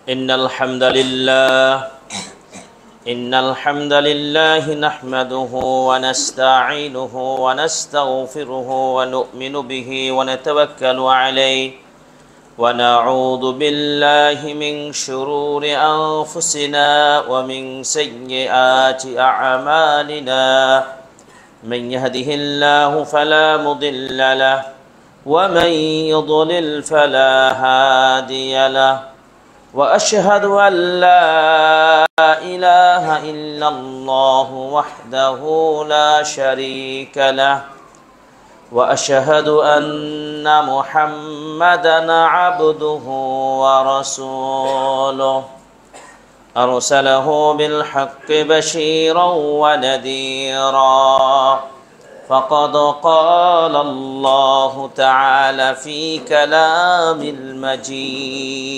إن الحمد لله نحمده ونستعينه ونستغفره ونؤمن به ونتوكل عليه ونعوذ بالله من شرور أنفسنا ومن سيئات أعمالنا من يهده الله فلا مضل له ومن يضلل فلا هادي له وأشهد أن لا إله إلا الله وحده لا شريك له وأشهد أن محمدًا عبده ورسوله أرسله بالحق بشيرا ونذيرا فقد قال الله تعالى في كلام المجيد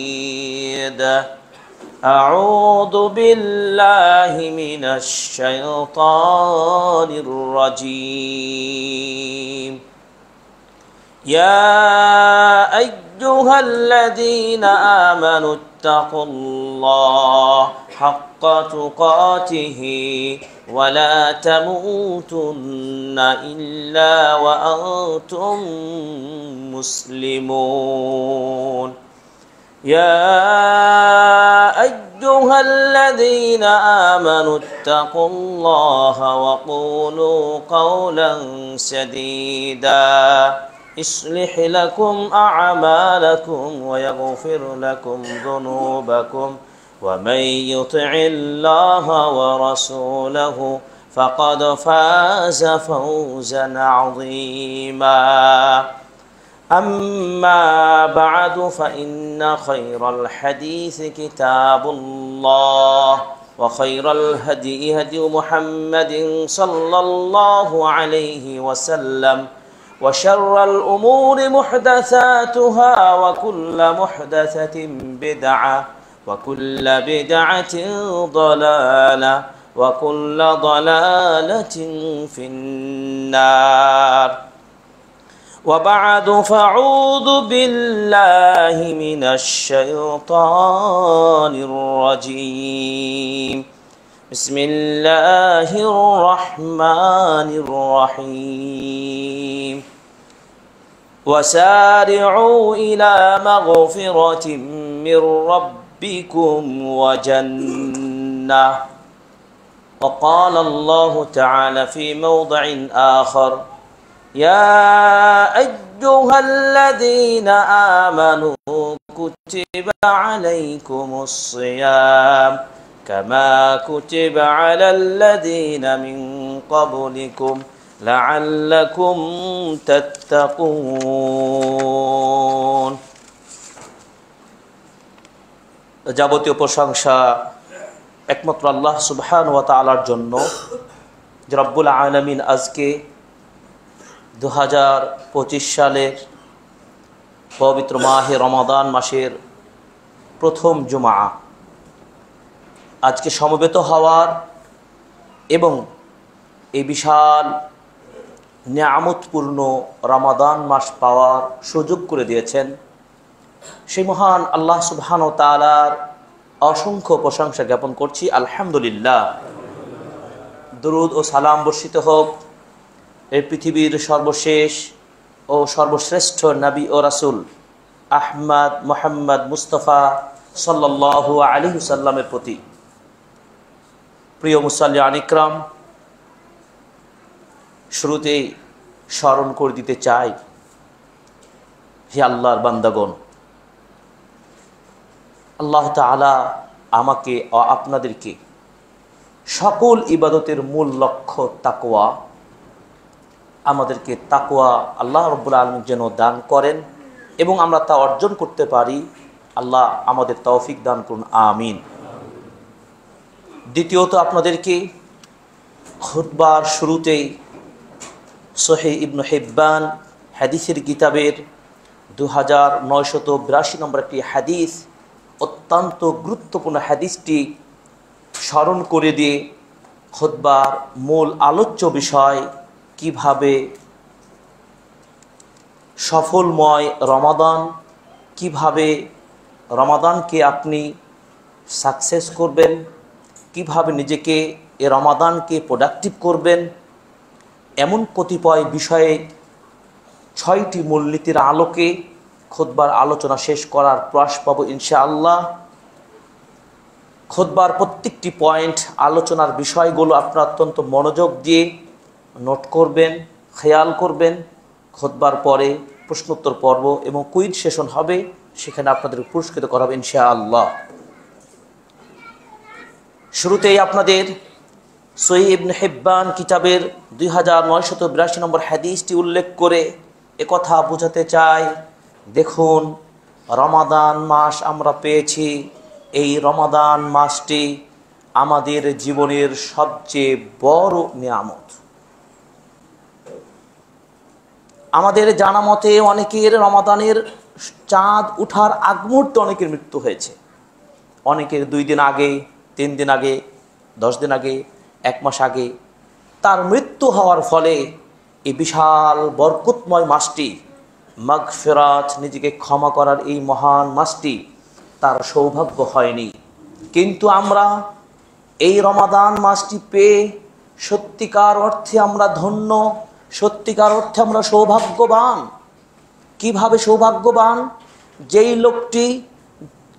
أعوذ بالله من الشيطان الرجيم يا أيها الذين آمنوا اتقوا الله حق تقاته ولا تموتن إلا وأنتم مسلمون يا أيها الذين آمنوا اتقوا الله وقولوا قولا سديدا يصلح لكم أعمالكم ويغفر لكم ذنوبكم ومن يطع الله ورسوله فقد فاز فوزا عظيما أما بعد فإن خير الحديث كتاب الله وخير الهدي هدي محمد صلى الله عليه وسلم وشر الأمور محدثاتها وكل محدثة بدعة وكل بدعة ضلالة وكل ضلالة في النار وبعد فاعوذ بالله من الشيطان الرجيم بسم الله الرحمن الرحيم وسارعوا إلى مغفرة من ربكم وجنة وقال الله تعالى في موضع آخر يا أيها الذين آمنوا كتب عليكم الصيام كما كتب على الذين من قبلكم لعلكم تتقون যাবতীয় প্রশংসা একমাত্র আল্লাহ সুবহানাহু ওয়া তাআলার জন্য যে রব্বুল আলামিন আজকে 2025 সালের পবিত্র মাহে রমাদান মাসের প্রথম জুমা আজকে সমবেত হওয়ার এবং এই বিশাল নিয়ামতপূর্ণ রমাদান মাস পাওয়ার সুযোগ করে দিয়েছেন সেই মহান আল্লাহ সুবহানাহু ওয়া তাআলার অসংখ্য প্রশংসা জ্ঞাপন করছি আলহামদুলিল্লাহ। দরুদ ও সালাম বর্ষিত হোক এই পৃথিবীর সর্বশেষ ও সর্বশ্রেষ্ঠ নবী ও রাসূল আহমদ মুহাম্মদ মুস্তাফা সাল্লাল্লাহু আলাইহি ওয়াসাল্লামের প্রতি। প্রিয় মুসাল্লিয়ান ইকরাম, শুরুতেই স্মরণ করে দিতে চাই, হে আল্লাহর বান্দাগণ, আল্লাহ তাআলা আমাকে ও আপনাদেরকে সকল ইবাদতের মূল লক্ষ্য তাকওয়া, আমাদেরকে তাকওয়া আল্লাহ রাব্বুল আলামিন যেন দান করেন এবং আমরা তা অর্জন করতে পারি। আল্লাহ আমাদের তৌফিক দান করুন, আমিন। দ্বিতীয়ত, আপনাদেরকে খুতবার শুরুতেই সহিহ ইবনে হিব্বান হাদিসের কিতাবের 2982 নম্বর একটি হাদিস, অত্যন্ত গুরুত্বপূর্ণ হাদিসটি স্মরণ করে দিয়ে খুতবার মূল আলোচ্য বিষয় কিভাবে সফলময় রমাদান, কিভাবে রমাদানকে আপনি সাকসেস করবেন, কিভাবে নিজেকে এ রমাদানকে প্রোডাক্টিভ করবেন, এমন কতিপয় বিষয়ে 6টি মূলনীতির আলোকে খুতবার আলোচনা শেষ করার প্রয়াস পাব ইনশাআল্লাহ। খুতবার প্রত্যেকটি পয়েন্ট, আলোচনার বিষয়গুলো আপনারা অত্যন্ত মনোযোগ দিয়ে নোট করবেন, খেয়াল করবেন। খুতবার পরে প্রশ্নোত্তর পর্ব এবং কুইজ সেশন হবে, সেখানে আপনাদের পুরস্কৃত করা হবে ইনশাআল্লাহ। শুরুতেই আপনাদের সহিহ ইবনে হিব্বান কিতাবের 2982 নম্বর হাদিসটি উল্লেখ করে একথা বোঝাতে চাই, দেখুন রমাদান মাস আমরা পেয়েছি। এই রমাদান মাসটি আমাদের জীবনের সবচেয়ে বড় নিয়ামত। আমাদের জানা মতে অনেকের রমাদানের চাঁদ উঠার আগ মুহূর্তে অনেকের মৃত্যু হয়েছে, অনেকের 2 দিন আগে, 3 দিন আগে, 10 দিন আগে, 1 মাস আগে। তার মৃত্যু হওয়ার ফলে এই বিশাল বরকতময় মাসটি, মাগফিরাত, নিজেকে ক্ষমা করার এই মহান মাসটি তার সৌভাগ্য হয়নি। কিন্তু আমরা এই রমাদান মাসটি পেয়ে সত্যিকার অর্থে আমরা ধন্য, সত্যিকার অর্থে আমরা সৌভাগ্যবান। কিভাবে সৌভাগ্যবান? যেই লোকটি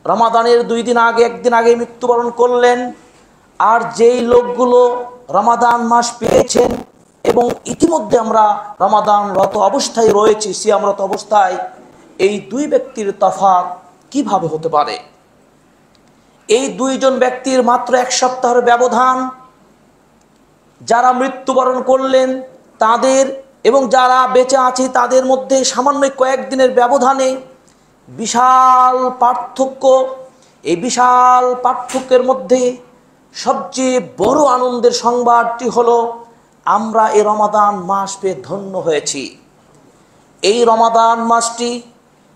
রমাদানের 2 দিন আগে, 1 দিন আগে মৃত্যুবরণ করলেন, আর যেই লোকগুলো রমাদান মাস পেয়েছেন এবং ইতিমধ্যে আমরা রমাদানরত অবস্থায় রয়েছি, সিয়ামরত অবস্থায়, এই 2 ব্যক্তির তফাৎ কিভাবে হতে পারে? এই 2 জন ব্যক্তির মাত্র 1 সপ্তাহের ব্যবধান। যারা মৃত্যুবরণ করলেন তাদের এবং যারা বেঁচে আছে তাদের মধ্যে সামান্য কয়েকদিনের ব্যবধানে বিশাল পার্থক্য। এই বিশাল পার্থক্যের মধ্যে সবচেয়ে বড় আনন্দের সংবাদটি হলো আমরা এই রমাদান মাস পেয়ে ধন্য হয়েছি। এই রমাদান মাসটি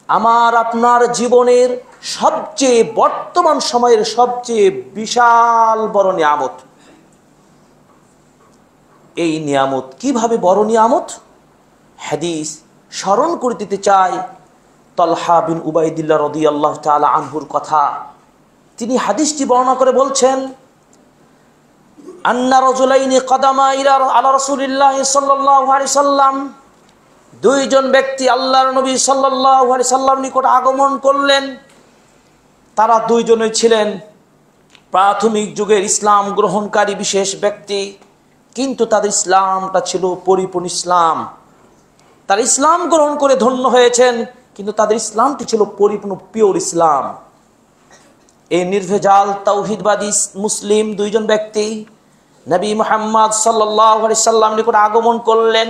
আমার আপনার জীবনের সবচেয়ে বর্তমান সময়ের সবচেয়ে বিশাল বড় নিয়ামত। এই নিয়ামত কিভাবে বড় নিয়ামত? হাদিস স্মরণ করে দিতে চাই তালহা বিন উবাইদিল্লাহ রাদিয়াল্লাহু তাআলা আনহুর কথা। তিনি হাদিসটি বর্ণনা করে বলছেন, আন্না রাজুলাইনি কদামা আলা রাসূলিল্লাহি সাল্লাল্লাহু আলাইহি সাল্লাম, 2 জন ব্যক্তি আল্লাহর নবী সাল্লাল্লাহু আলাইহি সাল্লাম নিকট আগমন করলেন। তারা 2 জনই ছিলেন প্রাথমিক যুগের ইসলাম গ্রহণকারী বিশেষ ব্যক্তি, কিন্তু তাদের ইসলামটা ছিল পরিপূর্ণ ইসলাম। তারা ইসলাম গ্রহণ করে ধন্য হয়েছেন, কিন্তু তাদের ইসলামটি ছিল পরিপূর্ণ পিওর ইসলাম। এই নির্ভেজাল তাওহীদবাদী মুসলিম 2 জন ব্যক্তি নবী মুহাম্মদ সাল্লাল্লাহু আলাইহি সাল্লাম নিকট আগমন করলেন।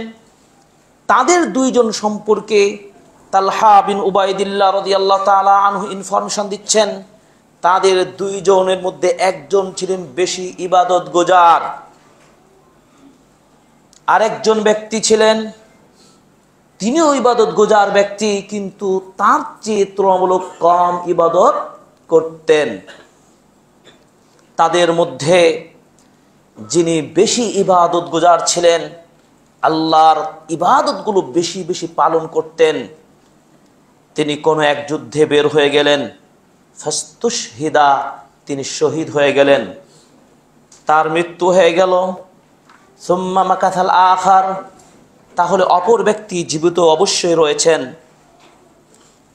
তাদের 2 জন সম্পর্কে তালহা বিন উবাইদিল্লাহ রাদিয়াল্লাহু তাআলা আনহু ইনফরমেশন দিচ্ছেন। তাদের 2 জনের মধ্যে একজন ছিলেন বেশি ইবাদত গুজার, আরেকজন ব্যক্তি ছিলেন তিনিও ইবাদত গুজার ব্যক্তি, কিন্তু তার চেয়ে তুলনামূলক কম ইবাদত করতেন। তাদের মধ্যে যিনি বেশি ইবাদত গুজার ছিলেন, আল্লাহর ইবাদতগুলো বেশি বেশি পালন করতেন, তিনি কোনো এক যুদ্ধে বের হয়ে গেলেন, ফাস্তুশহিদা, তিনি শহীদ হয়ে গেলেন, তার মৃত্যু হয়ে গেল। সুম্মা মাকাথাল আখার, তাহলে অপর ব্যক্তি জীবিত অবশ্যই রয়েছেন,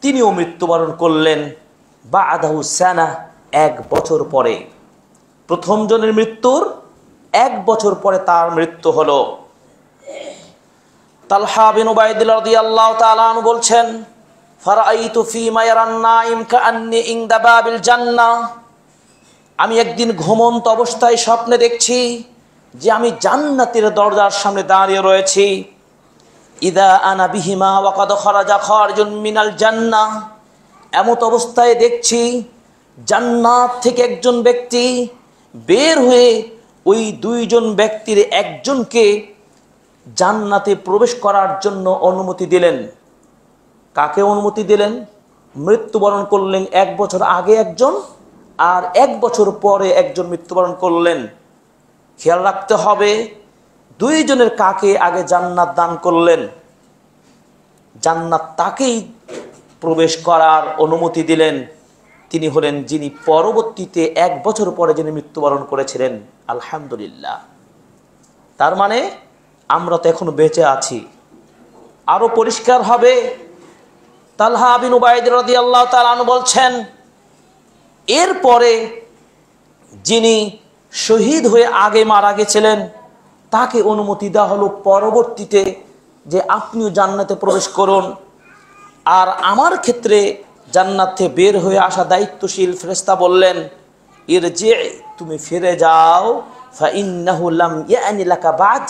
তিনিও মৃত্যুবরণ করলেন বা'দাহু সানা, 1 বছর পরে। প্রথম জনের মৃত্যুর 1 বছর পরে তার মৃত্যু হলো। তালহা বিন উবাইদিল্লাহ রাদিয়াল্লাহু তাআলা আনহু বলছেন, ফারাআইতু ফীমা ইয়ারান নাঈম কাআন্নী ইনদা বাবিল জান্নাহ, আমি একদিন ঘুমন্ত অবস্থায় স্বপ্নে দেখছি যে আমি জান্নাতের দরজার সামনে দাঁড়িয়ে রয়েছি। ইদা আনা বিহিমা ওয়া কাদ খারাজা খারিজুন মিনাল জান্নাহ, এমত অবস্থায় দেখছি জান্নাত থেকে একজন ব্যক্তি বের হয়ে ওই 2 জন ব্যক্তির একজনকে জান্নাতে প্রবেশ করার জন্য অনুমতি দিলেন। কাকে অনুমতি দিলেন? মৃত্যুবরণ করলেন 1 বছর আগে একজন, আর 1 বছর পরে একজন মৃত্যুবরণ করলেন। খেয়াল রাখতে হবে 2 জনের কাকে আগে জান্নাত দান করলেন। জান্নাত তাকেই প্রবেশ করার অনুমতি দিলেন তিনি হলেন যিনি পরবর্তীতে 1 বছর পরে যিনি মৃত্যুবরণ করেছিলেন। আলহামদুলিল্লাহ। তার মানে আমরা তো এখনো বেঁচে আছি। আরো পরিষ্কার হবে, তালহা বিন উবাইদ রাদিয়াল্লাহু তাআলা আনহু বলছেন, এরপরে যিনি শহীদ হয়ে আগে মারা গেছিলেন তাকে অনুমতি দেওয়া হলো পরবর্তীতে যে আপনিও জান্নাতে প্রবেশ করুন। আর আমার ক্ষেত্রে জান্নাতে বের হয়ে আসা দায়িত্বশীল ফেরেশতা বললেন, ইরজি, তুমি ফিরে যাও, ফাইন্নাহু লাম ইয়ানি লাকা বাদ,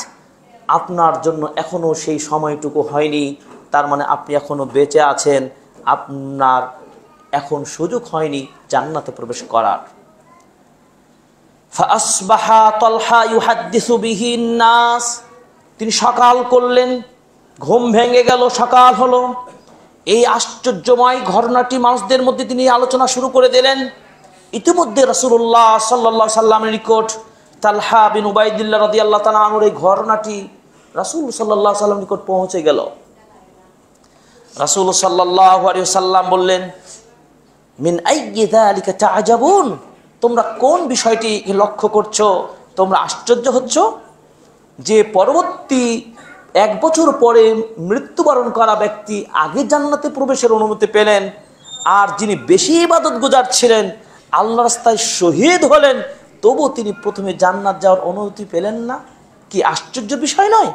আপনার জন্য এখনো সেই সময়টুকু হয়নি। তার মানে আপনি এখনো বেঁচে আছেন, আপনার এখন সুযোগ হয়নি জান্নাতে প্রবেশ করার। ফাসবাহা তালহা ইউহাদ্দিসু বিহি নাস, তিনি সকাল করলেন, ঘুম ভেঙে গেল, সকাল হলো। এই আশ্চর্যময় ঘটনাটি মানুষদের মধ্যে তিনি আলোচনা শুরু করে দিলেন। ইতিমধ্যে রাসূলুল্লাহ সাল্লাল্লাহু আলাইহি সাল্লামের নিকট তালহা বিন উবাইদুল্লাহ রাদিয়াল্লাহু তাআলা আনহুর এই ঘটনাটি রাসূল সাল্লাল্লাহু আলাইহি সাল্লামের নিকট পৌঁছে গেল। রাসূল সাল্লাল্লাহু আলাইহি সাল্লাম বললেন, মিন আইয়ি যালিকা তা'জাবুন, তোমরা কোন বিষয়টি লক্ষ্য করছো, তোমরা আশ্চর্য হচ্ছ যে পরবর্তী 1 বছর পরে মৃত্যুবরণ করা ব্যক্তি আগে জান্নাতে প্রবেশের অনুমতি পেলেন, আর যিনি বেশি ইবাদত গুজার ছিলেন, আল্লাহর রাস্তায় শহীদ হলেন, তবু তিনি প্রথমে জান্নাত যাওয়ার অনুমতি পেলেন না? কি আশ্চর্য বিষয় নয়?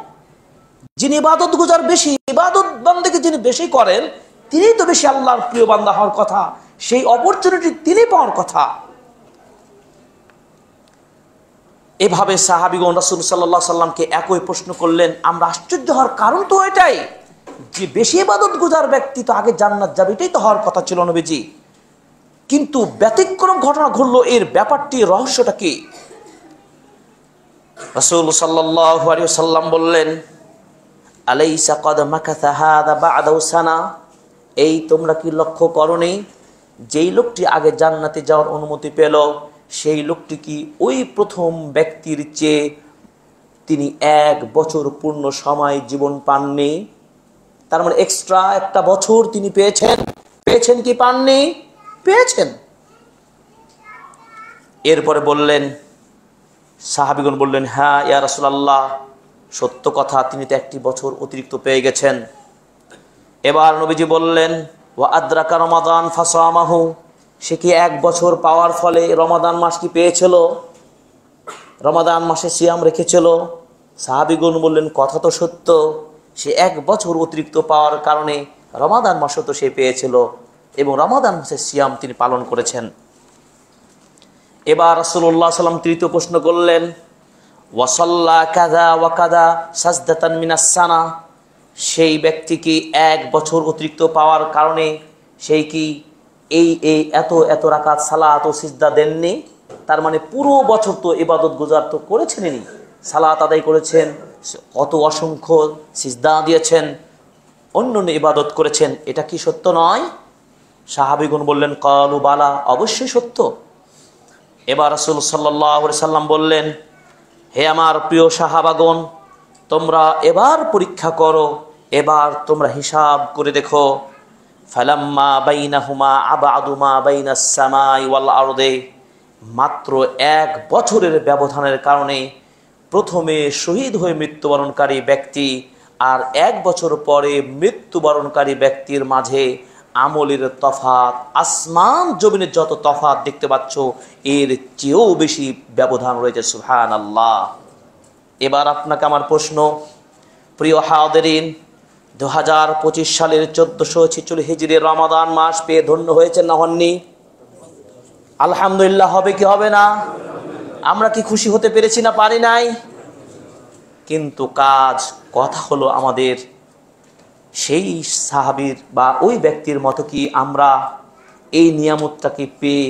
যিনি ইবাদত গুজার বেশি, ইবাদত বান্দাকে যিনি বেশি করেন, তিনিই তো বেশি আল্লাহর প্রিয় বান্দা হওয়ার কথা, সেই অপরচুনিটি তিনি পাওয়ার কথা। এভাবে সাহাবীগণ রাসূল সাল্লাল্লাহু আলাইহি সাল্লামকে একই প্রশ্ন করলেন। আমরা আশ্চর্য হওয়ার কারণ তো এটাই যে বেশি ইবাদত গুজার ব্যক্তি তো আগে জান্নাত যাবে, এটাই তো হওয়ার কথা ছিল নবীজি। কিন্তু ব্যতিক্রম ঘটনা ঘটলো, এর ব্যাপারটি, রহস্যটা কি? রাসূল সাল্লাল্লাহু আলাইহি সাল্লাম বললেন, আলাইসা ক্বাদ মাকাসা হাযা বা'দাহু সানা, এই তোমরা কি লক্ষ্য করনি যেই লোকটি আগে জান্নাতে যাওয়ার অনুমতি পেল, সেই লোকটি কি ওই প্রথম ব্যক্তির চেয়ে তিনি 1 বছর পূর্ণ সময় জীবন পাননি? তার মানে এক্সট্রা 1টা বছর তিনি পেয়েছেন। পেয়েছেন কি পাননি? পেয়েছেন। এরপরে বললেন, সাহাবীগণ বললেন, হ্যাঁ ইয়া রাসূলুল্লাহ, সত্য কথা, তিনি তো 1টি বছর অতিরিক্ত পেয়ে গেছেন। এবার নবীজি বললেন, ওয়া আদরাকা রমাদান ফাসামাহু, সে কি 1 বছর পাওয়ার ফলে রমাদান মাস কি পেয়েছিল? রমাদান মাসে সিয়াম রেখেছিল? সাহাবীগণ বললেন, কথা তো সত্য, সে 1 বছর অতিরিক্ত পাওয়ার কারণে রমাদান মাসও তো সে পেয়েছিল এবং রমাদান মাসে সিয়াম তিনি পালন করেছেন। এবার রাসূলুল্লাহ সাল্লাল্লাহু আলাইহি ওয়াসাল্লাম তৃতীয় প্রশ্ন করলেন, ওয়াসাল্লা কাযা ওয়া কাযা সাজদাতান মিনাস সানা, সেই ব্যক্তি কি 1 বছর অতিরিক্ত পাওয়ার কারণে সেই কি এই এত এত রাকাত সালাত ও সিজদা দেননি? তার মানে পুরো বছর তো ইবাদত গুজার তো করেছেনই, সালাত আদায় করেছেন, কত অসংখ্য সিজদা দিয়েছেন, অন্যান্য ইবাদত করেছেন, এটা কি সত্য নয়? সাহাবীগণ বললেন, ক্বালু বালা, অবশ্যই সত্য। এবার রাসূল সাল্লাল্লাহু আলাইহি সাল্লাম বললেন, হে আমার প্রিয় সাহাবাগণ, তোমরা এবার পরীক্ষা করো, এবার তোমরা হিসাব করে দেখো। ফালাম্মা বাইনাহুমা আবাদু মা বাইনাস সামাই ওয়াল আরদে, মাত্র 1 বছরের ব্যবধানের কারণে প্রথমে শহীদ হয়ে মৃত্যুবরণকারী ব্যক্তি আর 1 বছর পরে মৃত্যুবরণকারী ব্যক্তির মাঝে আমলের তফাৎ, আসমান জমিনের যত তফাৎ দেখতে পাচ্ছ, এর চেয়েও বেশি ব্যবধান রয়েছে। সুবহানাল্লাহ। এবার আপনাকে আমার প্রশ্ন, প্রিয় হাজিরিন, 2025 সালের 1446 হিজরির রমাদান মাস পেয়ে ধন্য হয়েছেন না হননি? আলহামদুলিল্লাহ। হবে কি হবে না? আমরা কি খুশি হতে পেরেছি না পারি নাই? কিন্তু কথা হলো আমাদের সেই সাহাবীর বা ওই ব্যক্তির মতো কি আমরা এই নিয়ামতটাকে পেয়ে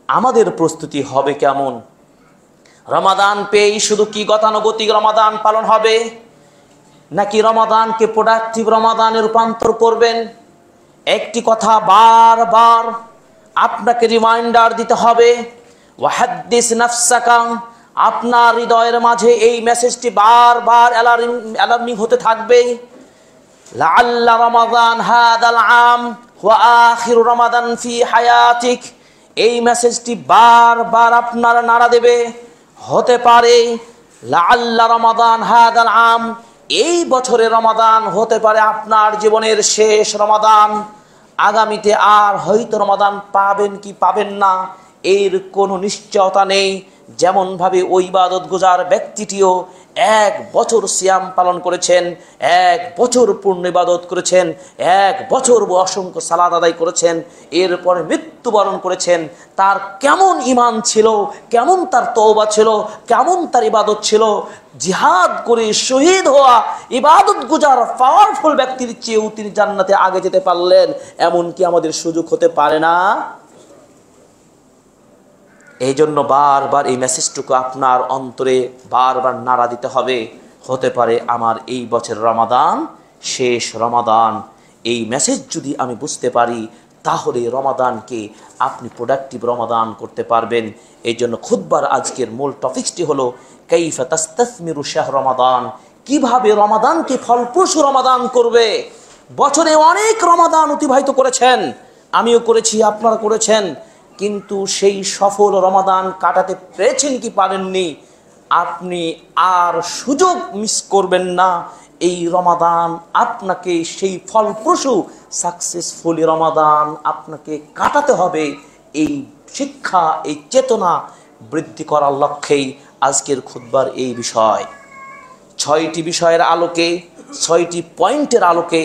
আমাদের প্রস্তুতি হবে কেমন? রমাদান পেয়েই শুধু কি গতানুগতিক রমাদান পালন হবে, নাকি রমাদানকে প্রোডাক্টিভ রমাদানে রূপান্তর করবেন? একটি কথা বারবার আপনাকে রিমাইন্ডার দিতে হবে, ওয়াহাদ্দিস নাফসাকা, আপনার হৃদয়ের মাঝে এই মেসেজটি বারবার অ্যালার্মিং হতে থাকবে। লাআল্লা রমাদান হাদাল আম ওয়া আখিরু রমাদান ফি হায়াতিক, এই মেসেজটি বারবার আপনার নাড়া দেবে। হতে পারে লাআল্লা রমাদান হাদাল আম, এই বছরের রমাদান হতে পারে আপনার জীবনের শেষ রমাদান। আগামীতে আর হয়তো রমাদান পাবেন কি পাবেন না এর কোনো নিশ্চয়তা নেই। যেমনভাবে ওই ইবাদত গুজার ব্যক্তিটিও 1 বছর সিয়াম পালন করেছেন, 1 বছর পূর্ণ ইবাদত করেছেন, 1 বছর অসংখ্য সালাত আদায় করেছেন, এরপরে মৃত্যুবরণ করেছেন, তার কেমন ঈমান ছিল, কেমন তার তওবা ছিল, কেমন তার ইবাদত ছিল, জিহাদ করে শহীদ হওয়া ইবাদত গুজার পাওয়ারফুল ব্যক্তির চেয়েও তিনি জান্নাতে আগে যেতে পারলেন, এমন কি আমাদের সুযোগ হতে পারে না? এই জন্য বারবার এই মেসেজটুকু আপনার অন্তরে বারবার নাড়া দিতে হবে। হতে পারে আমার এই বছর রমাদান শেষ রমাদান। এই মেসেজ যদি আমি বুঝতে পারি তাহলে রমাদানকে আপনি প্রোডাক্টিভ রমাদান করতে পারবেন। এই জন্য খুতবার আজকের মূল টপিকটি হলো কাইফা তাস্তাসমিরু শাহর রমাদান, কিভাবে রমাদানকে ফলপ্রসূ রমাদান করবে। বছরে অনেক রমাদান অতিবাহিত করেছেন, আমিও করেছি, আপনারা করেছেন, কিন্তু সেই সফল রমাদান কাটাতে পেরেছেন কি পারেননি, আপনি আর সুযোগ মিস করবেন না। এই রমাদান আপনাকে সেই ফলপ্রসূ সাকসেসফুলি রমাদান আপনাকে কাটাতে হবে। এই শিক্ষা, এই চেতনা বৃদ্ধি করার লক্ষ্যেই আজকের খুতবার এই বিষয়। 6টি বিষয়ের আলোকে, 6টি পয়েন্টের আলোকে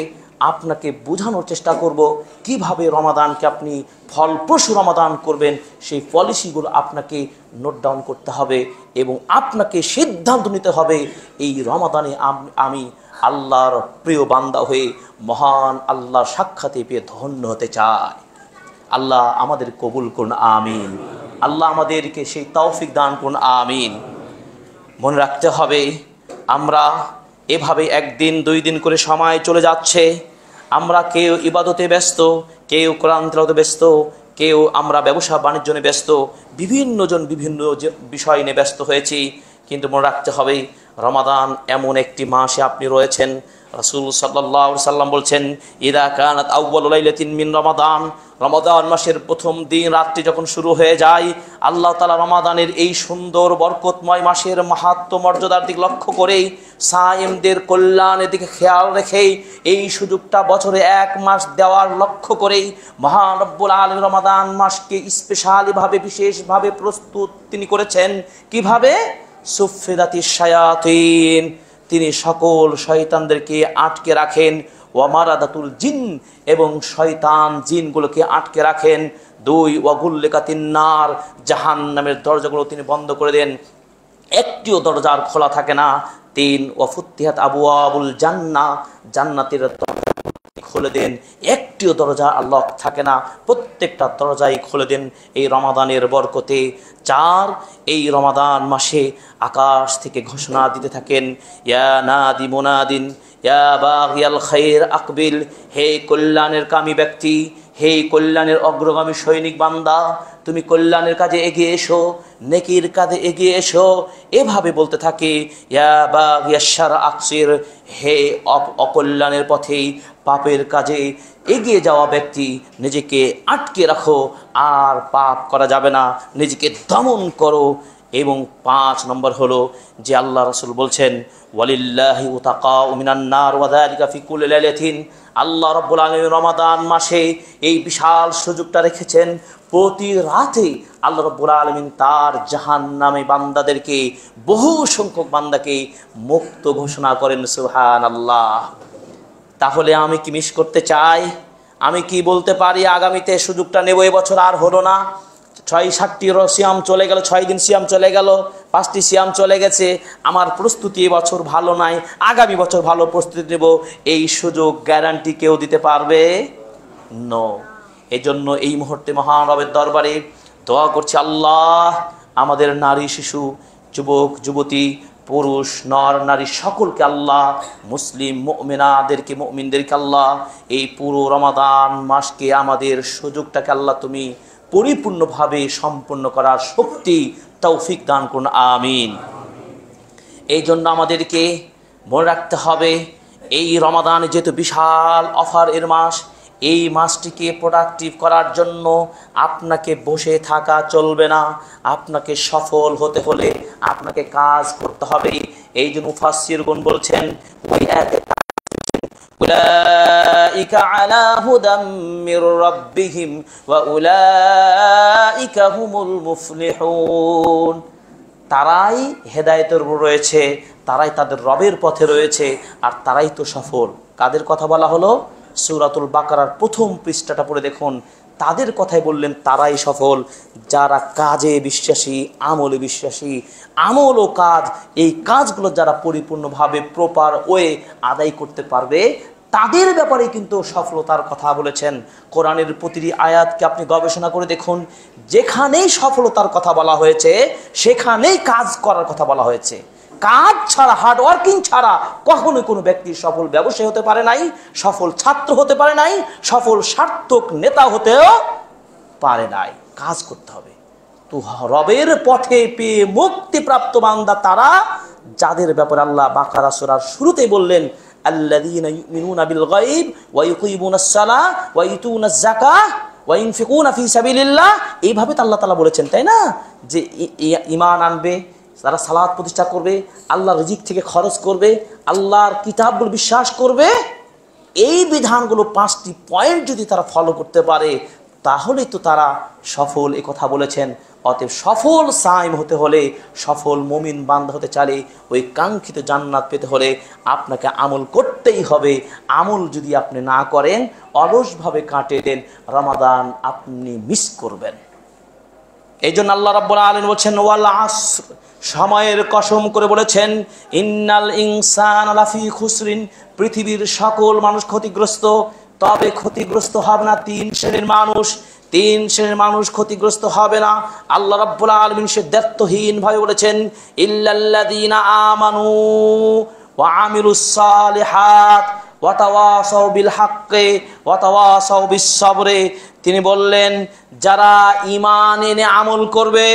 আপনাকে বোঝানোর চেষ্টা করব কিভাবে রমাদানকে আপনি ফলপ্রসূ রমাদান করবেন। সেই পলিসিগুলো আপনাকে নোট ডাউন করতে হবে এবং আপনাকে সিদ্ধান্ত নিতে হবে এই রমাদানে আমি আল্লাহর প্রিয় বান্দা হয়ে মহান আল্লাহর সাক্ষাতে পেয়ে ধন্য হতে চাই। আল্লাহ আমাদের কবুল করুন, আমিন। আল্লাহ আমাদেরকে সেই তৌফিক দান করুন, আমিন। মনে রাখতে হবে আমরা এভাবে 1 দিন 2 দিন করে সময় চলে যাচ্ছে। আমরা কেউ ইবাদতে ব্যস্ত, কেউ কোরআন তেলাওয়াতে ব্যস্ত, কেউ আমরা ব্যবসা বাণিজ্য নিয়ে ব্যস্ত, বিভিন্ন জন বিভিন্ন বিষয় নিয়ে ব্যস্ত হয়েছি। কিন্তু মনে রাখতে হবে রমাদান এমন একটি মাসে আপনি রয়েছেন। রাসূল সাল্লাল্লাহু আলাইহি সাল্লাম বলছেন, ইদা কানাত আউয়ালু লাইলাতিন মিন রমাদান, রমাদান মাসের প্রথম দিন রাত্রি যখন শুরু হয়ে যায়, আল্লাহ তাআলা রমাদানের এই সুন্দর বরকতময় মাসের মাহাত্ম্য মর্যাদার দিকে লক্ষ্য করেই, সায়েমদের কল্যাণের দিকে খেয়াল রেখেই, এই সুযোগটা বছরে 1 মাস দেওয়ার লক্ষ্য করেই মহান রব্বুল আলামিন রমাদান মাসকে স্পেশালিভাবে বিশেষভাবে প্রস্তুত তিনি করেছেন। কিভাবে? সুফিদাতিশ শায়াতিন, তিনি সকল শয়তানদেরকে আটকে রাখেন। ওয়ামারাদাতুল জিন, এবং শয়তান জিনগুলোকে আটকে রাখেন। 2 ওয়াগুল্লিকাতিন নার, জাহান্নামের দরজাগুলো তিনি বন্ধ করে দেন, একটিও দরজা আর খোলা থাকে না। 3 ওয়াফুতিহাত আবওয়াবুল জান্নাহ, জান্নাতের খুলে দেন, একটিও দরজা লক থাকে না, প্রত্যেকটা দরজাই খুলে দেন এই রমাদানের বরকতে। 4 এই রমাদান মাসে আকাশ থেকে ঘোষণা দিতে থাকেন, ইয়া নাদি মুনাদিন ইয়া বাগিয়াল খায়র আকবিল, হে কল্যাণের কামী ব্যক্তি, হে কল্যাণের অগ্রগামী সৈনিক বান্দা, তুমি কল্যাণের কাজে এগিয়ে এসো, নেকির কাজে এগিয়ে এসো। এভাবে বলতে থাকে, ইয়া বাগিয়াশ শার আকসির, হে অকল্যাণের পথেই পাপের কাজে এগিয়ে যাওয়া ব্যক্তি, নিজেকে আটকে রাখো, আর পাপ করা যাবে না, নিজেকে দমন করো। এবং 5 নম্বর হলো যে আল্লাহ রাসূল বলছেন, ওয়ালিল্লাহি উতাকাউ মিনান নার ওয়া যালিকা ফি কুল্লি লাইলাতিন, আল্লাহ রাব্বুল আলামিন রমাদান মাসে এই বিশাল সুযোগটা রেখেছেন। প্রতি রাতে আল্লাহ রাব্বুল আলামিন তার জাহান্নামী বান্দাদেরকে, বহু সংখ্যক বান্দাকে মুক্ত ঘোষণা করেন। সুবহানাল্লাহ। তাহলে আমি কি মিস করতে চাই? আমি কি বলতে পারি আগামীতে সুযোগটা নেব, এবছর আর হলো না, 6-7টি সিয়াম চলে গেল, 6 দিন সিয়াম চলে গেল, 5টি সিয়াম চলে গেছে, আমার প্রস্তুতি এবছর ভালো নাই, আগামী বছর ভালো প্রস্তুতি নেব, এই সুযোগ গ্যারান্টি কেউ দিতে পারবে? নো। এজন্য এই মুহূর্তে মহান রবের দরবারে দোয়া করছি, আল্লাহ আমাদের নারী, শিশু, যুবক, যুবতী, পুরুষ, নর নারী সকলকে আল্লাহ, মুসলিম মুমিনাদেরকে, মুমিনদেরকে আল্লাহ, এই পুরো রমাদান মাসকে, আমাদের সুযোগটাকে আল্লাহ তুমি পরিপূর্ণভাবে সম্পূর্ণ করার শক্তি তৌফিক দান করুন, আমিন। এই জন্য আমাদেরকে মনে রাখতে হবে এই রমাদান যেহেতু বিশাল অফার এর মাস, এই মাসটিকে প্রোডাক্টিভ করার জন্য আপনাকে বসে থাকা চলবে না, আপনাকে সফল হতে হলে আপনাকে কাজ করতে হবে। এই জন্য মুফাসসিরগণ বলছেন ওই উলাইকা আলা হুদাম মির রাব্বিহিম ওয়া উলাইকা হুমুল মুফলিহুন, তারাই হেদায়েতের উপর রয়েছে, তারাই তাদের রবের পথে রয়েছে, আর তারাই তো সফল। কাদের কথা বলা হলো? সূরাতুল বাকারার প্রথম পৃষ্ঠাটা পড়ে দেখুন, তাদের কথাই বললেন তারাই সফল, যারা কাজে বিশ্বাসী, আমলে বিশ্বাসী। আমল ও কাজ, এই কাজগুলো যারা পরিপূর্ণভাবে প্রপার ওয়ে আদায় করতে পারবে, তাদের ব্যাপারে কিন্তু সফলতার কথা বলেছেন। কোরআনের প্রতিটি আয়াতকে আপনি গবেষণা করে দেখুন, যেখানেই সফলতার কথা বলা হয়েছে সেখানেই কাজ করার কথা বলা হয়েছে। কাজ ছাড়া, হার্ডওয়ার্কিং ছাড়া কখনোই কোনো ব্যক্তি সফল ব্যবসায়ী হতে পারে নাই, সফল ছাত্র হতে পারে নাই, সফল সার্থক নেতা হতেও পারে নাই। কাজ করতে হবে। তো রবের পথে পেয়ে মুক্তিপ্রাপ্ত বান্দা তারা, যাদের ব্যাপারে আল্লাহ বাকারা সূরার শুরুতেই বললেন আল্লাযীনা ইউমিনুনা বিল গায়ব ওয়া ইউকিমুনাস সালাহ ওয়া ইউতুনাজ যাকাহ ওয়া ইনফিকুনা ফি সাবিলিল্লাহ। এইভাবে তো আল্লাহ তাআলা বলেছেন, তাই না? যে ঈমান আনবে, তারা সালাত প্রতিষ্ঠা করবে, আল্লাহর রিজিক থেকে খরচ করবে, আল্লাহর কিতাবগুলো বিশ্বাস করবে। এই বিধানগুলো 5টি পয়েন্ট যদি তারা ফলো করতে পারে তাহলেই তো তারা সফল, এ কথা বলেছেন। অতএব সফল সাইম হতে হলে, সফল মুমিন বান্দা হতে চাইলে, ওই কাঙ্ক্ষিত জান্নাত পেতে হলে আপনাকে আমল করতেই হবে। আমল যদি আপনি না করেন, অলসভাবে কাটিয়ে দেন, রমাদান আপনি মিস করবেন। এই জন্য আল্লাহ রাব্বুল আলামিন বলছেন ওয়াল আসর, সময়ের কসম করে বলেছেন ইন্নাল ইনসানা লাফি খুসরিন, পৃথিবীর সকল মানুষ ক্ষতিগ্রস্ত। তবে ক্ষতিগ্রস্ত হবে না 3 শ্রেণীর মানুষ। 3 শ্রেণীর মানুষ ক্ষতিগ্রস্ত হবে না। আল্লাহ রাব্বুল আলামিন সে দায়িত্বহীন ভাবে বলেছেন ইল্লাল্লাযীনা আমানু ওয়া আমিলুস সালিহাত ওয়া তাওয়াসাউ বিল হাক্কি ওয়া তাওয়াসাউ বিস সাবরি। তিনি বললেন যারা ঈমান এনে আমল করবে,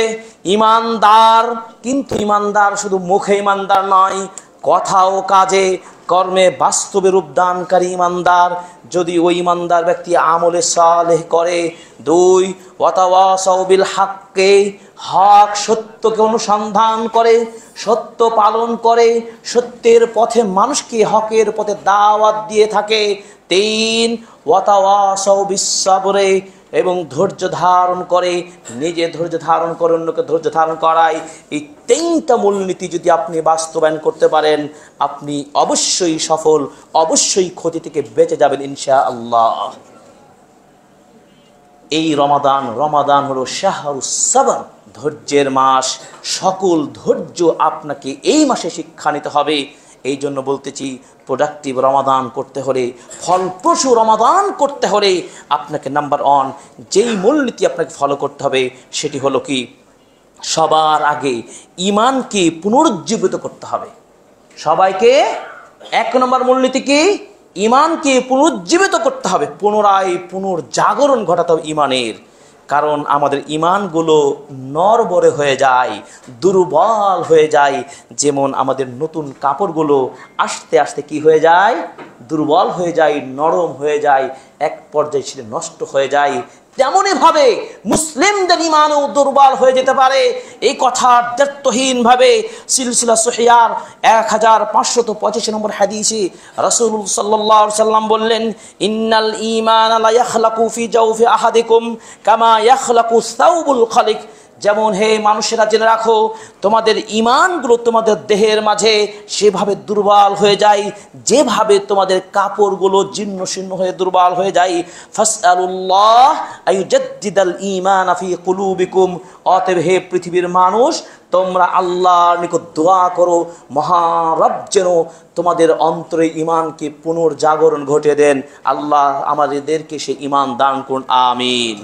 ঈমানদার, কিন্তু ঈমানদার শুধু মুখে ঈমানদার নয়, কথা ও কাজে কর্মে বাস্তবে রূপদানকারী ঈমানদার। যদি ওই ঈমানদার ব্যক্তি আমলে সালেহ করে। 2 ওয়া তাওয়াসাউ বিল হাক্কি, হক সত্যকে অনুসন্ধান করে, সত্য পালন করে, সত্যের পথে মানুষকে হকের পথে দাওয়াত দিয়ে থাকে। 3 ওয়া তাওয়াসাউ বিস সাবরি, এবং ধৈর্য ধারণ করে, নিজে ধৈর্য ধারণ করে, অন্যকে ধৈর্য ধারণ করায়। এই 3টা মূলনীতি যদি আপনি বাস্তবায়ন করতে পারেন, আপনি অবশ্যই সফল, অবশ্যই ক্ষতি থেকে বেঁচে যাবেন ইনশাআল্লাহ। এই রমাদান হলো শাহরুস সাবর, ধৈর্যের মাস। সকল ধৈর্য আপনাকে এই মাসে শিক্ষা নিতে হবে। এই জন্য বলতেছি, প্রোডাক্টিভ রমাদান করতে হলে, ফলপ্রসূ রমাদান করতে হলে আপনাকে নাম্বার 1 যেই মূলনীতি আপনাকে ফলো করতে হবে সেটি হলো কি, সবার আগে ঈমানকে পুনরুজ্জীবিত করতে হবে। সবাইকে 1 নম্বর মূলনীতি কি, ঈমানকে পুনরুজ্জীবিত করতে হবে, পুনরায় পুনর্জাগরণ ঘটাতে হবে ঈমানের। কারণ আমাদের ঈমানগুলো নড়বড়ে হয়ে যায়, দুর্বল হয়ে যায়। যেমন আমাদের নতুন কাপড়গুলো আস্তে আস্তে কি হয়ে যায়, দুর্বল হয়ে যায়, নরম হয়ে যায়, এক পর্যায়ে সেটা নষ্ট হয়ে যায়। তেমনই ভাবে মুসলিমদের ঈমানও দুর্বল হয়ে যেতে পারে। এই কথা দায়িত্বহীন ভাবে সিলসিলা সহিহার 1585 নম্বর হাদিসে রাসূল সাল্লাল্লাহু আলাইহি সাল্লাম বললেন ইন্নাল ঈমান লা ইয়াখলাকু ফি জাওফি আহাদিকুম কামা ইয়াখলাকু সাওবুল খালিক। যেমন হে মানুষেরা জেনে রাখো, তোমাদের ঈমানগুলো তোমাদের দেহের মাঝে সেভাবে দুর্বল হয়ে যায় যেভাবে তোমাদের কাপড়গুলো জীর্ণ শীর্ণ হয়ে দুর্বল হয়ে যায়। ফাসআলুল্লাহ আইয়ুজাদ্দিদাল ঈমান ফি কুলুবিকুম। অতএব হে পৃথিবীর মানুষ, তোমরা আল্লাহর নিকট দোয়া করো, মহারব যেন তোমাদের অন্তরে ঈমানকে পুনর্জাগরণ ঘটিয়ে দেন। আল্লাহ আমাদেরকে সে ঈমান দান করুন, আমিন।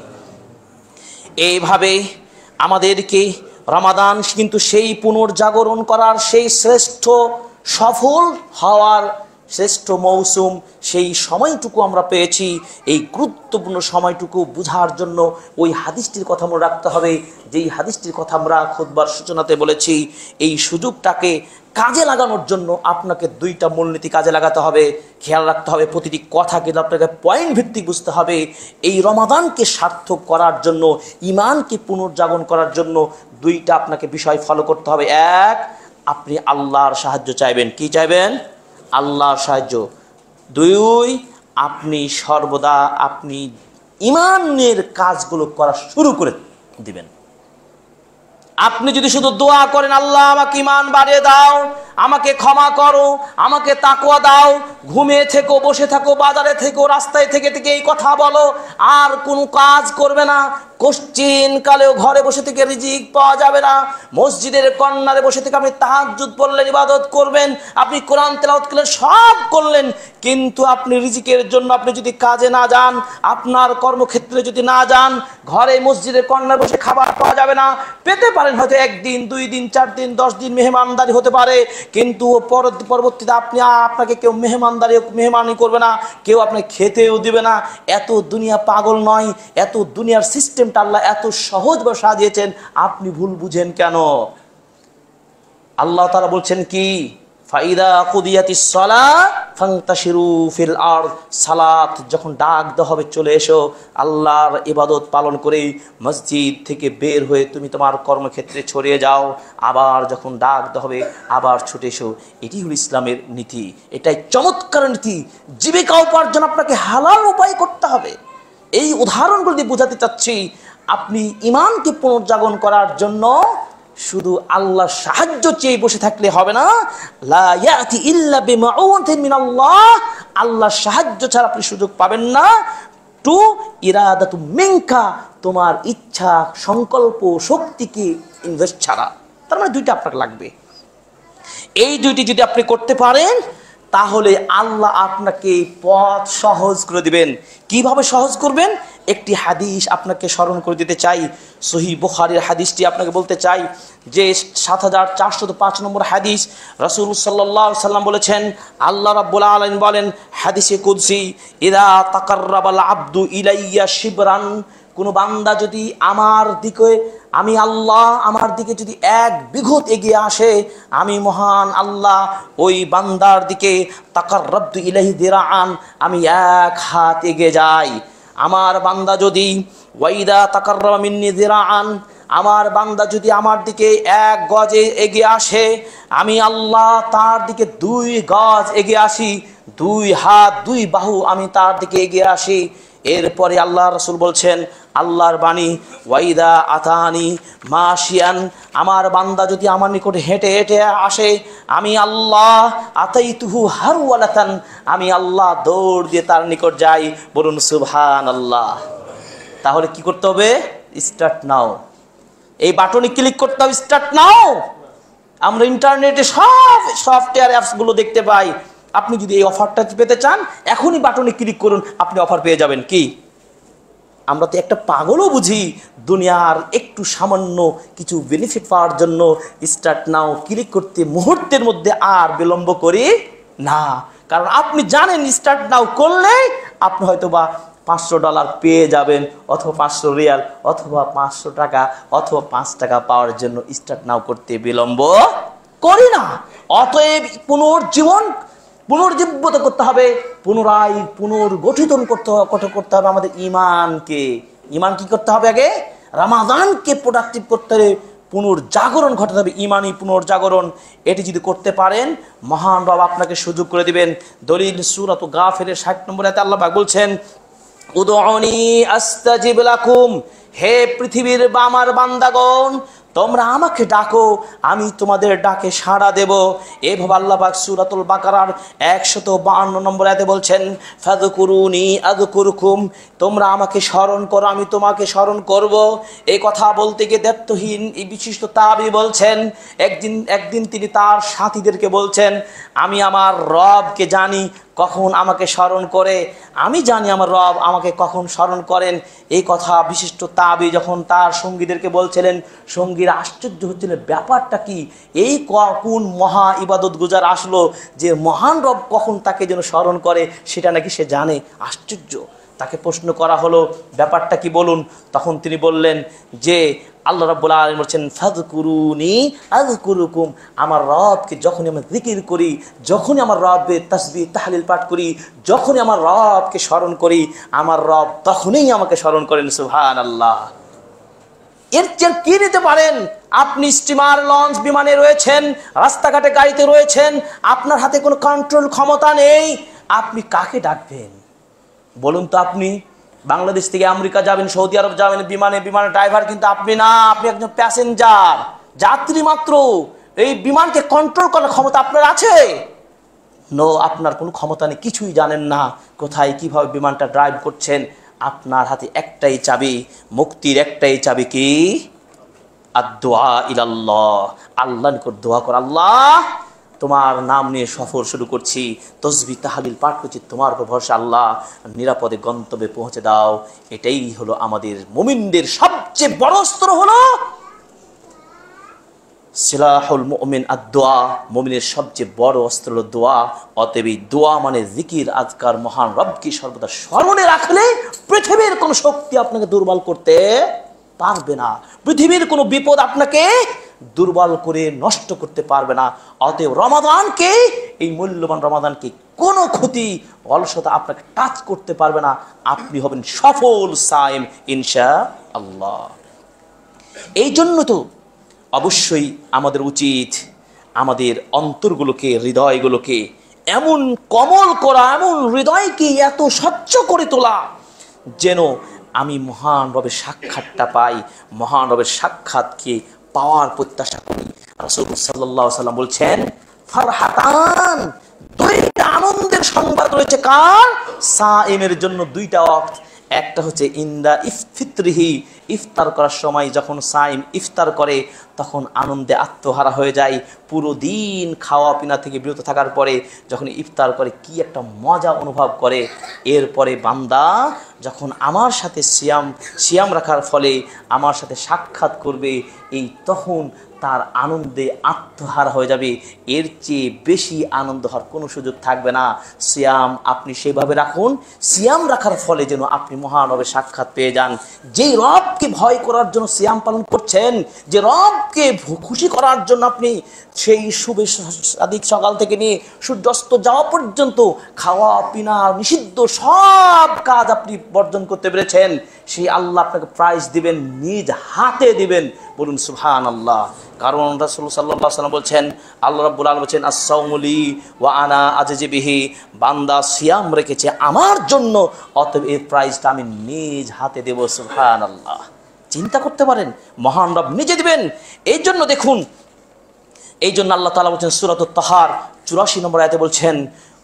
এইভাবে আমাদেরকে রমাদান কিন্তু সেই পুনর্জাগরণ করার, সেই শ্রেষ্ঠ সফল হওয়ার শ্রেষ্ঠ মৌসুম, সেই সময়টুকু আমরা পেয়েছি। এই গুরুত্বপূর্ণ সময়টুকু বুঝার জন্য ওই হাদিসটির কথা মনে রাখতে হবে, যেই হাদিসটির কথা আমরা খুতবার সূচনাতে বলেছি। এই সুযোগটাকে কাজে লাগানোর জন্য আপনাকে দুইটা মূলনীতি কাজে লাগাতে হবে, খেয়াল রাখতে হবে। প্রতিটি কথা কিন্তু আপনাকে পয়েন্ট ভিত্তিক বুঝতে হবে। এই রমাদানকে সার্থক করার জন্য, ইমানকে পুনর্জাগরণ করার জন্য দুইটা আপনাকে বিষয় ফলো করতে হবে। এক, আপনি আল্লাহর সাহায্য চাইবেন। কি চাইবেন? আল্লাহর সাহায্য। দুই, আপনি সর্বদা আপনি ইমানের কাজগুলো করা শুরু করে দিবেন। আপনি যদি শুধু দোয়া করেন, আল্লাহ আমাকে ঈমান বাড়িয়ে দাও, আমাকে ক্ষমা করো, আমাকে তাকওয়া দাও, ঘুমিয়ে থেকো, বসে থাকো, বাজারে থেকো, রাস্তায় থেকে থেকে এই কথা বলো, আর কোনো কাজ করবে না, কোশ্চিন কালেও ঘরে বসে থেকে রিজিক পাওয়া যাবে না, মসজিদের কর্নারে বসে থেকে আপনি তাহাজ্জুদ পড়লেন, ইবাদত করবেন, আপনি কোরআন তেলাওয়াত করলেন, সব করলেন, কিন্তু আপনি রিজিকের জন্য আপনি যদি কাজে না যান, আপনার কর্মক্ষেত্রে যদি না যান, ঘরে মসজিদের কর্নারে বসে খাবার পাওয়া যাবে না। পেতে পারেন হয়তো 1 দিন, 2 দিন, 4 দিন, 10 দিন মেহমানদারি হতে পারে, কিন্তু পরবর্তীতে আপনাকে কেউ মেহমানি করবে না, কেউ আপনাকে খেতেও দিবে না। এত দুনিয়া পাগল নয়, এত দুনিয়ার সিস্টেমটা আল্লাহ এত সহজভাবে সাজিয়েছেন, আপনি ভুল বুঝেন কেন? আল্লাহ তাআলা বলছেন কি, ফাইদা কুদিয়াতিস সালাত ফান্তাশিরু ফিল আরদ, সালাত যখন ডাক দেওয়া হবে চলে এসো, আল্লাহর ইবাদত পালন করে মসজিদ থেকে বের হয়ে তুমি তোমার কর্মক্ষেত্রে ছড়িয়ে যাও। আবার যখন ডাক দেওয়া হবে আবার ছুটে এসো। এটি হলো ইসলামের নীতি, এটাই চমৎকার নীতি। জীবিকা উপার্জন আপনাকে হালাল উপায় করতে হবে। এই উদাহরণগুলো দিয়ে বোঝাতে চাচ্ছি, আপনি ইমানকে পুনর্জাগরণ করার জন্য শুধু আল্লাহর সাহায্য চেয়ে বসে থাকলে হবে না। লা ইয়াতি ইল্লা বিমাউনাতিন মিনাল্লাহ, আল্লাহর সাহায্য ছাড়া আপনি সুযোগ পাবেন না। টু ইরাদাতু মিনকা, তোমার ইচ্ছা, সংকল্প, শক্তিকে ইনভেস্ট ছাড়া। তার মানে দুইটা আপনাকে লাগবে। এই দুইটি যদি আপনি করতে পারেন, তাহলে আল্লাহ আপনাকে পথ সহজ করে দিবেন। কিভাবে সহজ করবেন? একটি হাদিস আপনাকে স্মরণ করে দিতে চাই, সহিহ বুখারীর হাদিসটি আপনাকে বলতে চাই, যে ৭৪০৫ নম্বর হাদিস। রাসূল সাল্লাল্লাহু আলাইহি সাল্লাম বলেছেন, আল্লাহ রাব্বুল আলামিন বলেন হাদিসে কুদসি, ইযা তাকাররাবাল আবদু ইলাইয়া শিবরান, কোনো বান্দা যদি আমি আল্লাহ আমার দিকে যদি 1 বিঘত এগিয়ে আসে, আমি মহান আল্লাহ ওই বান্দার দিকে তাকাররাবতু ইলাইহি দিরাআন, আমি 1 হাত এগিয়ে যাই। আমার বান্দা যদি ওয়াইদা তাকাররাবা মিন্নি দিরাআন, আমার বান্দা যদি আমার দিকে 1 গজে এগিয়ে আসে, আমি আল্লাহ তার দিকে 2 গজ এগিয়ে আসি, 2 হাত 2 বাহু আমি তার দিকে এগিয়ে আসি। এরপরে আল্লাহ রাসূল বলছেন, আল্লাহর বাণী, ওয়াইদা আতানি মাশিয়ান, আমার বান্দা যদি আমার নিকট হেঁটে হেঁটে আসে, আমি আল্লাহ আতাইতুহু হারওয়ালাতান, আমি আল্লাহ দৌড় দিয়ে তার নিকট যাই। বলুন সুবহানাল্লাহ। তাহলে কি করতে হবে? স্টার্ট নাও, এই বাটনে ক্লিক করতে হবে, স্টার্ট নাও। আমরা ইন্টারনেটে সব সফটওয়্যার অ্যাপসগুলো দেখতে পাই। আপনি যদি এই অফারটা পেতে চান, এখনই বাটনে ক্লিক করুন, আপনি অফার পেয়ে যাবেন। কি, আমরা তো একটা পাগলও বুঝি, দুনিয়ার একটু সামান্য কিছু বেনিফিট পাওয়ার জন্য স্টার্ট নাও ক্লিক করতে মুহূর্তের মধ্যে আর বিলম্ব করি না। কারণ আপনি জানেন স্টার্ট নাও করলে আপনি হয়তো বা $500 পেয়ে যাবেন, অথবা 500 রিয়াল, অথবা 500 টাকা, অথবা 5 টাকা পাওয়ার জন্য স্টার্ট নাও করতে বিলম্ব করি না। অতএব পুনর্জীবিত করতে হবে, পুনরায় পুনর্গঠিত করতে হবে আমাদের ইমানকে। ইমান কি করতে হবে? আগে রমাদানকে প্রোডাক্টিভ করতে হবে, পুনর্জাগরণ ঘটাতে হবে, ইমানি পুনর্জাগরণ। এটি যদি করতে পারেন, মহান রব আপনাকে সুযোগ করে দিবেন। দলিল সূরা গাফিরের 60 নম্বর আয়াতে আল্লাহ পাক বলছেন, উদউনি আস্তাজিব লাকুম, হে পৃথিবীর আমার বান্দাগণ, তোমরা আমাকে ডাকো, আমি তোমাদের ডাকে সাড়া দেব। এভাবে আল্লাহ পাক সূরাতুল বাকারার 152 নম্বর আয়াতে বলছেন, ফাযকুরুনি আযকুরকুম, তোমরা আমাকে স্মরণ করো, আমি তোমাকে স্মরণ করব। এই কথা বলতে গিয়ে দায়িত্বহীন এই বিশিষ্ট তাবী বলছেন, একদিন তিনি তার সাথীদেরকে বলছেন, আমি আমার রবকে জানি, কখন আমাকে স্মরণ করে, আমি জানি আমার রব আমাকে কখন স্মরণ করেন। এই কথা বিশিষ্ট তাবি যখন তার সঙ্গীদেরকে বলছিলেন, সঙ্গীরা আশ্চর্য হচ্ছিলেন, ব্যাপারটা কি, এই কোন মহা ইবাদত গুজার আসলো যে মহান রব কখন তাকে যেন স্মরণ করে সেটা নাকি সে জানে। আশ্চর্য। তাকে প্রশ্ন করা হলো, ব্যাপারটা কি বলুন। তখন তিনি বললেন যে আল্লাহ রাব্বুল আলামিন বলছেন, ফাযকুরুনি আযকুরুকুম, আমার রবকে যখনই আমি জিকির করি, যখনই আমার রবের তাসবিহ তাহলিল পাঠ করি, যখনই আমার রবকে স্মরণ করি, আমার রব তখনই আমাকে স্মরণ করেন। সুবহানাল্লাহ। এর চেয়ে কি নিতে পারেন? আপনি স্টিমার, লঞ্চ, বিমানে রয়েছেন, রাস্তাঘাটে গাড়িতে রয়েছেন, আপনার হাতে কোনো কন্ট্রোল ক্ষমতা নেই, আপনি কাকে ডাকবেন বলুন তো? আপনি বাংলাদেশ থেকে আমেরিকা যাবেন, সৌদি আরব যাবেন বিমানের ড্রাইভার কিন্তু আপনি না, আপনি একজন প্যাসেঞ্জার, যাত্রী মাত্র। এই বিমানকে কন্ট্রোল করার ক্ষমতা আপনার আছে? নো, আপনার কোনো ক্ষমতা নেই, কিছুই জানেন না কোথায় কিভাবে বিমানটা ড্রাইভ করছেন। আপনার হাতে একটাই চাবি, মুক্তির একটাই চাবি, কি? আদ-দুআ ইলাল্লাহ, আল্লাহর নিকট দোয়া কর। আল্লাহ, তোমার নাম নিয়ে সফর শুরু করছি, তসবিহ তাহলিল পাঠ করছি, তোমার উপর ভরসা, আল্লাহ নিরাপদে গন্তব্যে পৌঁছে দাও। এটাই হলো আমাদের মুমিনদের সবচেয়ে বড় অস্ত্র, হলো সিলাহুল মুমিন আদ-দুআ। মুমিনের সবচেয়ে বড় অস্ত্র হলো দোয়া। অতএব এই দোয়া মানে জিকির, আজকার, মহান রবকে সর্বদা স্মরণে রাখলে পৃথিবীর কোনো শক্তি আপনাকে দুর্বল করতে পারবে না, পৃথিবীর কোনো বিপদ আপনাকে দুর্বল করে নষ্ট করতে পারবে না। অতএব রমাদানকে, এই মূল্যবান রমাদানকে কোনো ক্ষতি, অলসতা আপনাকে টাচ করতে পারবে না। আপনি হবেন সফল সায়েম ইনশাআল্লাহ। এই জন্য তো অবশ্যই আমাদের উচিত আমাদের অন্তরগুলোকে, হৃদয়গুলোকে এমন কোমল করা, এমন হৃদয়কে এত স্বচ্ছ করে তোলা যেন আমি মহান রবের সাক্ষাৎটা পাই, মহান রবের সাক্ষাৎকে পাওয়ার প্রত্যাশা করি। রাসূল সাল্লাল্লাহু আলাইহি ওয়াসাল্লাম বলছেন, ফারহাতান, দুইটা আনন্দের সংবাদ রয়েছে কার? সায়েমের জন্য। দুইটা ওয়াক্ত, একটা হচ্ছে ইন্দা ইফতিরিহি, ইফতার করার সময় যখন সাইম ইফতার করে তখন আনন্দে আত্মহারা হয়ে যায়। পুরো দিন খাওয়া পিনা থেকে বিরত থাকার পরে যখন ইফতার করে কি একটা মজা অনুভব করে। এরপরে বান্দা যখন আমার সাথে সিয়াম রাখার ফলে আমার সাথে সাক্ষাৎ করবে, এই তখন তার আনন্দে আত্মহারা হয়ে যাবে। এর চেয়ে বেশি আনন্দ হওয়ার কোনো সুযোগ থাকবে না। সিয়াম আপনি সেভাবে রাখুন, সিয়াম রাখার ফলে যেন আপনি মহানবের সাক্ষাৎ পেয়ে যান। যেই রবকে ভয় করার জন্য সিয়াম পালন করছেন, যে রবকে খুশি করার জন্য আপনি সেই শুভে সাদিক সকাল থেকে নিয়ে সূর্যাস্ত যাওয়া পর্যন্ত খাওয়া পিনা নিষিদ্ধ সব কাজ আপনি বর্জন করতে পেরেছেন, সেই আল্লাহ আপনাকে প্রাইজ দিবেন, নিজ হাতে দিবেন। বলুন সুবহানাল্লাহ। কারণ রাসূল সাল্লাল্লাহু আলাইহি ওয়াসাল্লাম বলছেন, আল্লাহ রাব্বুল আলামিন বলছেন, আস-সাওমু লি ওয়া আনা আজজি বিহি, বান্দা সিয়াম রেখেছে আমার জন্য, অতএব এই প্রাইজটা আমি নিজ হাতে দেব। সুবহানাল্লাহ। চিন্তা করতে পারেন, মহান রব নিজে দিবেন। এই জন্য দেখুন, এই জন্য আল্লাহ তাআলা বলছেন সূরাতুত তাহার 84 নম্বর আয়াতে বলছেন,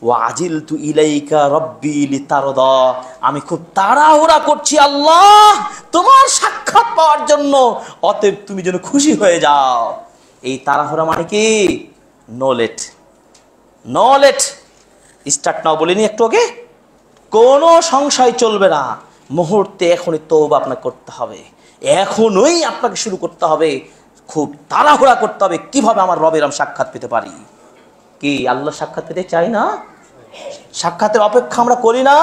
ওয়া আজিলতু ইলাইকা রাব্বি লিতারদা, আমি খুব তাড়াহুড়া করছি আল্লাহ তোমার সাক্ষাৎ পাওয়ার জন্য, অতএব তুমি যেন খুশি হয়ে যাও। এই তাড়াহুড়া মানে কি? নো লেট, স্টার্ট নাও বলিনি একটু আগে? কোনো সংশয় চলবে না, মুহূর্তে এখনই তওবা আপনাকে করতে হবে, এখনই আপনাকে শুরু করতে হবে, খুব তাড়াহুড়া করতে হবে। কিভাবে আমার রবের আমি সাক্ষাৎ পেতে পারি? কি আল্লাহ সাক্ষাৎ পেতে চাই না? সাক্ষাতের অপেক্ষা আমরা করি না?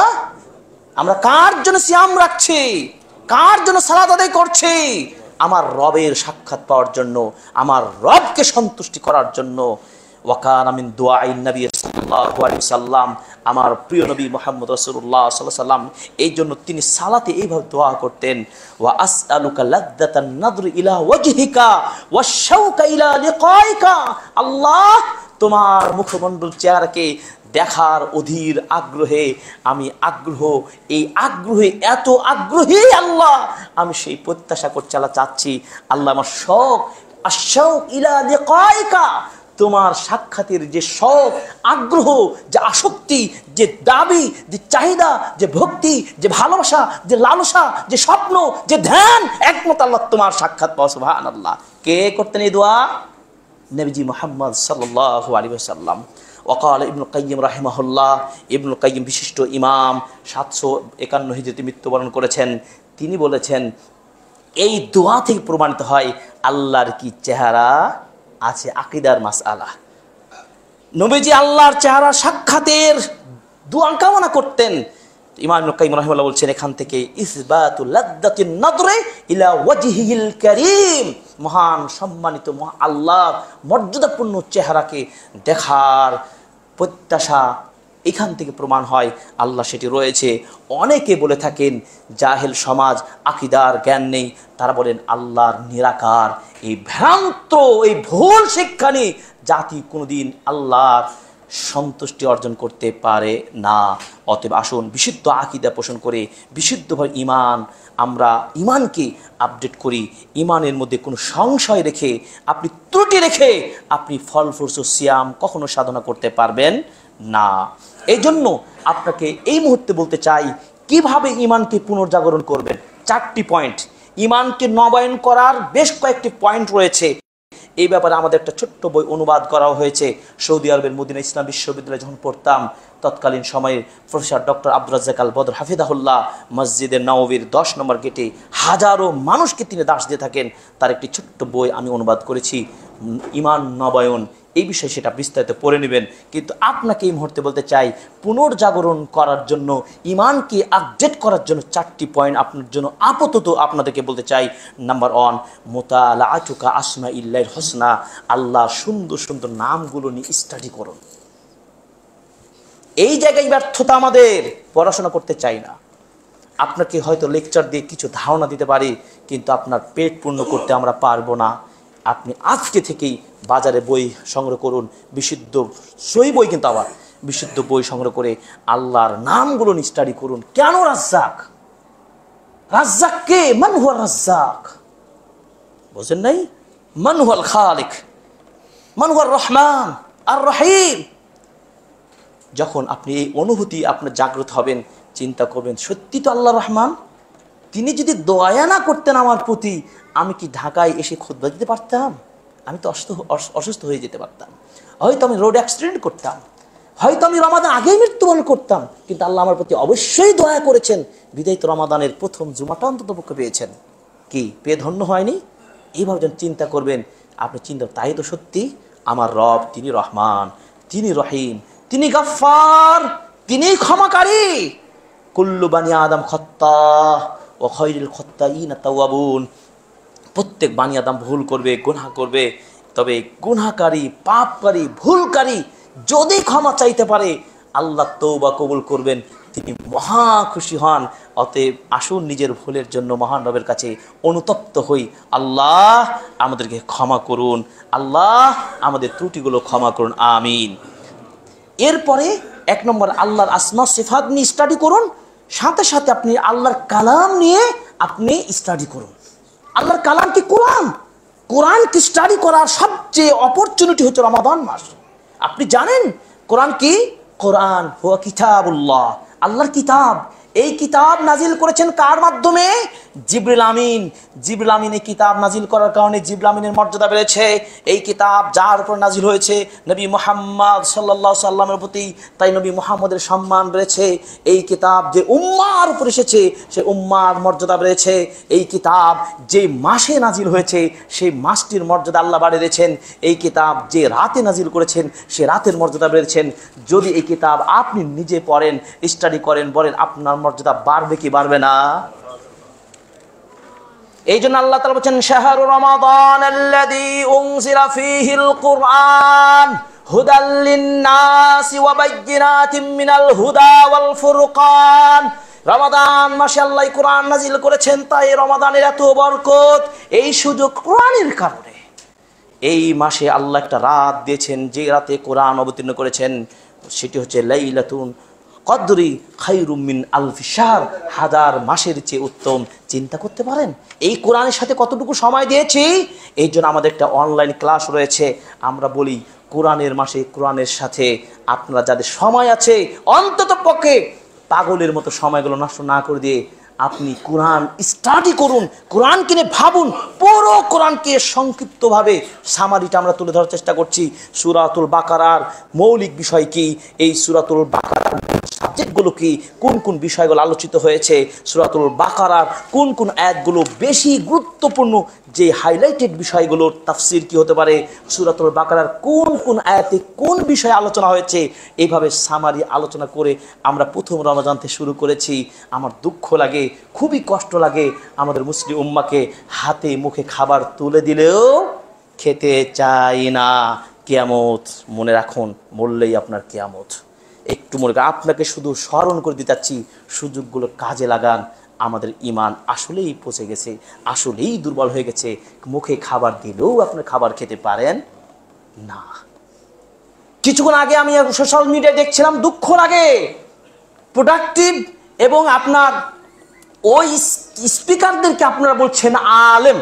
আমরা কার জন্য সিয়াম রাখছি, কার জন্য সালাত আদায় করছি? আমার রবের সাক্ষাৎ পাওয়ার জন্য, আমার রবকে সন্তুষ্টি করার জন্য। ওয়াকানা মিন দুআইন নবী সাল্লাল্লাহু আলাইহি ওয়াসাল্লাম, আমার প্রিয় নবী মুহাম্মদ রাসূলুল্লাহ সাল্লাল্লাহু আলাইহি ওয়াসাল্লাম এই জন্য তিনি সালাতে এইভাবে দোয়া করতেন, ওয়া আসআলুকা লাযযাতান নাযরি ইলা ওয়াজহিকা ওয়াশ শাওকা ইলা লিকাইকা, আল্লাহ তোমার মুখমণ্ডল চেহারাকে দেখার অধীর আগ্রহে আমি এই আগ্রহে এত আগ্রহী আল্লাহ, আমি সেই প্রত্যাশা করছি, আল্লাহ চাচ্ছি, আল্লাহ আমার শখ, আশ-শাওক ইলা লিকাইকা, তোমার সাক্ষাতের যে শখ, আগ্রহ, যে আসক্তি, যে দাবি, যে চাহিদা, যে ভক্তি, যে ভালোবাসা, যে লালসা, যে স্বপ্ন, যে ধ্যান, একমাত্র আল্লাহ তোমার সাক্ষাৎ পাওয়া। সুবহানাল্লাহ। কে করতেন এই দোয়া? নবীজি মুহাম্মদ সাল্লাল্লাহু আলাইহি ওয়াসাল্লাম। ওয়াকাল ইবনুল কাইয়িম রাহিমাহুল্লাহ, ইবনুল কাইয়িম বিশিষ্ট ইমাম, 751 হিজরিতে মৃত্যুবরণ করেছেন। তিনি বলেছেন এই দোয়া থেকে প্রমাণিত হয় আল্লাহর কি চেহারা আছে, আকীদার মাসআলা। নবীজি আল্লাহর চেহারা সাক্ষাতের দোয়া কামনা করতেন। ইমাম ইবনুল কাইয়িম রাহিমাহুল্লাহ বলছেন এখান থেকে ইসবাতুল লাদ্দাতিন নাদরে ইলা ওয়াজহিল কারীম, মহান সম্মানিত আল্লাহর মর্যাদাপূর্ণ চেহারাকে দেখার প্রত্যাশা, এখান থেকে প্রমাণ হয় আল্লাহ সেটি রয়েছে। অনেকে বলে থাকেন জাহেল সমাজ, আকীদার জ্ঞান নেই, তারা বলেন আল্লাহর নিরাকার। এই ভ্রান্ত, এই ভুল শিক্ষা নিয়ে জাতি কোনোদিন আল্লাহর সন্তুষ্টি অর্জন করতে পারে না। অতএব আসুন বিশুদ্ধ আকীদা পোষণ করে বিশুদ্ধভাবে আমরা ইমানকে আপডেট করি। ইমানের মধ্যে কোনো সংশয় রেখে, আপনি ত্রুটি রেখে আপনি ফলপ্রসূ সিয়াম কখনো সাধনা করতে পারবেন না। এই জন্য আপনাকে এই মুহূর্তে বলতে চাই কিভাবে ইমানকে পুনর্জাগরণ করবেন। 4টি পয়েন্ট, ইমানকে নবায়ন করার বেশ কয়েকটি পয়েন্ট রয়েছে। এই ব্যাপারে আমাদের একটা ছোট্ট বই অনুবাদ করা হয়েছে। সৌদি আরবের মদিনা ইসলাম বিশ্ববিদ্যালয়ে যখন পড়তাম তৎকালীন সময়ে প্রফেসর ডক্টর আব্দুর রাজ্জাক আল বদর হাফিজাহুল্লাহ মসজিদে নববীর 10 নম্বর গেটে হাজারো মানুষকে তিনি দাস দিয়ে থাকেন, তার একটি ছোট্ট বই আমি অনুবাদ করেছি, ইমান নবায়ন। এই বিষয়ে সেটা বিস্তারিত পড়ে নেবেন। কিন্তু আপনাকে এই মুহূর্তে বলতে চাই পুনর্জাগরণ করার জন্য, ইমানকে আপডেট করার জন্য 4টি পয়েন্ট আপনার জন্য আপাতত আপনাদেরকে বলতে চাই। নাম্বার 1, মুতালাআতুকা আসমাইল্লাহিল হুসনা, আল্লাহ সুন্দর সুন্দর নামগুলো নিয়ে স্টাডি করুন। এই জায়গায় ব্যর্থতা আমাদের, পড়াশোনা করতে চাই না। আপনাকে হয়তো লেকচার দিয়ে কিছু ধারণা দিতে পারি, কিন্তু আপনার পেট পূর্ণ করতে আমরা পারবো না। আপনি আজকে থেকেই বাজারে বই সংগ্রহ করুন, বিশুদ্ধ সই বই, কিন্তু আবার বিশুদ্ধ বই সংগ্রহ করে আল্লাহর নামগুলো স্টাডি করুন। কেন রাজ্জাক? রাজ্জাক কে? মান হুয়া রাজ্জাক? বুঝেন নাই? মান হুয়াল খালিক, মান হুয়ার রহমান আর রহিম। যখন আপনি এই অনুভূতি আপনার জাগ্রত হবেন, চিন্তা করবেন সত্যি তো আল্লাহ রহমান, তিনি যদি দয়া না করতেন আমার প্রতি, আমি কি ঢাকায় এসে খুতবা দিতে পারতাম? আমি তো অসুস্থ হয়ে যেতে পারতাম, হয়তো আমি রোড অ্যাক্সিডেন্ট করতাম, হয়তো আমি রমাদান আগেই মৃত্যুবরণ করতাম, কিন্তু আল্লাহ আমার প্রতি অবশ্যই দয়া করেছেন, বিদায়িত রমাদানের প্রথম জুমাটা অন্তত পক্ষে পেয়েছেন। কি পেয়ে ধন্য হয়নি? এইভাবে যখন চিন্তা করবেন, আপনি চিন্তা, তাই তো সত্যি আমার রব, তিনি রহমান, তিনি রহিম, তিনি গফফার, তিনি ক্ষমাকারী। কুল্লু বানি আদম খাত্তা ওয়া খায়রুল খাত্তাইনা তাওয়াবুন, প্রত্যেক বানি আদম ভুল করবে, গুনাহ করবে, তবে গুনাহকারী, পাপকারী, ভুলকারী যদি ক্ষমা চাইতে পারে আল্লাহ তওবা কবুল করবেন, তিনি মহা খুশি হন। অতএব আসুন নিজের ভুলের জন্য মহান রবের কাছে অনুতপ্ত হই। আল্লাহ আমাদেরকে ক্ষমা করুন, আল্লাহ আমাদের ত্রুটিগুলো ক্ষমা করুন, আমিন। এরপরে 1 নম্বর আল্লাহর আসমা সিফাত নিয়ে স্টাডি করুন, সাথে সাথে আপনি আল্লাহর কালাম নিয়ে আপনি স্টাডি করুন। আল্লাহর কালাম কি? কোরআন। কোরআনকে স্টাডি করার সবচেয়ে অপরচুনিটি হচ্ছে রমাদান মাস। আপনি জানেন কোরআন কি? কোরআন হুয়া কিতাবুল্লাহ, আল্লাহর কিতাব। এই কিতাব নাজিল করেছেন কার মাধ্যমে? জিবরিল আমিন। জিবরিল আমিন এই কিতাব নাজিল করার কারণে জিবরিল আমিনের মর্যাদা বেড়েছে। এই কিতাব যার উপর নাজিল হয়েছে নবী মুহাম্মদ সাল্লাল্লাহু আলাইহি সাল্লামের প্রতি, তাই নবী মুহাম্মদের সম্মান বেড়েছে। এই কিতাব যে উম্মার উপর এসেছে সে উম্মার মর্যাদা বেড়েছে। এই কিতাব যে মাসে নাজিল হয়েছে সেই মাসটির মর্যাদা আল্লাহ বাড়িয়ে দিয়েছেন। এই কিতাব যে রাতে নাজিল করেছেন সে রাতের মর্যাদা বেড়েছেন। যদি এই কিতাব আপনি নিজে পড়েন, স্টাডি করেন, বলেন আপনার মর্যাদা বাড়বে কি বাড়বে না? এই জন্য আল্লাহ তাআলা বলেন শাহরু রমাদান আল্লাযী উনজিলা ফীহিল কুরআন হুদাল লিন-নাসি ওয়া বায়্যিনাতিম মিনাল হুদা ওয়াল ফুরকান। রমাদান মাসে আল্লাহ কোরআন নাজিল করেছেন, তাই রমাদানের এত বরকত, এই সুযোগ কোরআনের কারণে। এই মাসে আল্লাহ একটা রাত দিয়েছেন, যে রাতে কোরআন অবতীর্ণ করেছেন সেটি হচ্ছে লাইলাতুন কদরি খায়রুম মিন আলফি শাহর, 1000 মাসের চেয়ে উত্তম। চিন্তা করতে পারেন এই কোরআনের সাথে কতটুকু সময় দিয়েছি। এই জন্য আমাদের একটা অনলাইন ক্লাস রয়েছে। আমরা বলি কোরআনের মাসে কোরআনের সাথে আপনারা যাদের সময় আছে অন্তত পক্ষে পাগলের মতো সময়গুলো নষ্ট না করে দিয়ে আপনি কোরআন স্টাডি করুন, কোরআন কিনে ভাবুন, পুরো কোরআনকে সংক্ষিপ্তভাবে সামারিটা আমরা তুলে ধরার চেষ্টা করছি। সূরাতুল বাকারার মৌলিক বিষয় কি, এই সূরাতুল বাকারার সাবজেক্টগুলো কি, কোন কোন বিষয়গুলো আলোচিত হয়েছে, সূরাতুল বাকারার কোন কোন আয়াতগুলো বেশি গুরুত্বপূর্ণ, যে হাইলাইটেড বিষয়গুলোর তাফসির কি হতে পারে, সূরাতুল বাকারার কোন কোন আয়াতে কোন বিষয়ে আলোচনা হয়েছে, এইভাবে সামারি আলোচনা করে আমরা প্রথম রমজান থেকে শুরু করেছি। আমার দুঃখ লাগে, খুবই কষ্ট লাগে, আমাদের মুসলিম উম্মাকে হাতে মুখে খাবার তুলে দিলেও খেতে চাই না। কিয়ামত মনে রাখুন, মরলেই আপনার কিয়ামত। একটু মনে করেন, আপনাকে শুধু স্মরণ করে দিতে চাচ্ছি, সুযোগগুলো কাজে লাগান। আমাদের ঈমান আসলেই পচে গেছে, আসলেই দুর্বল হয়ে গেছে। মুখে খাবার দিলেও আপনার খাবার খেতে পারেন না। কিছুক্ষণ আগে আমি সোশ্যাল মিডিয়ায় দেখছিলাম, দুঃখ লাগে, প্রোডাক্টিভ এবং আপনার ওই স্পিকারদেরকে আপনারা বলছেন আলেম,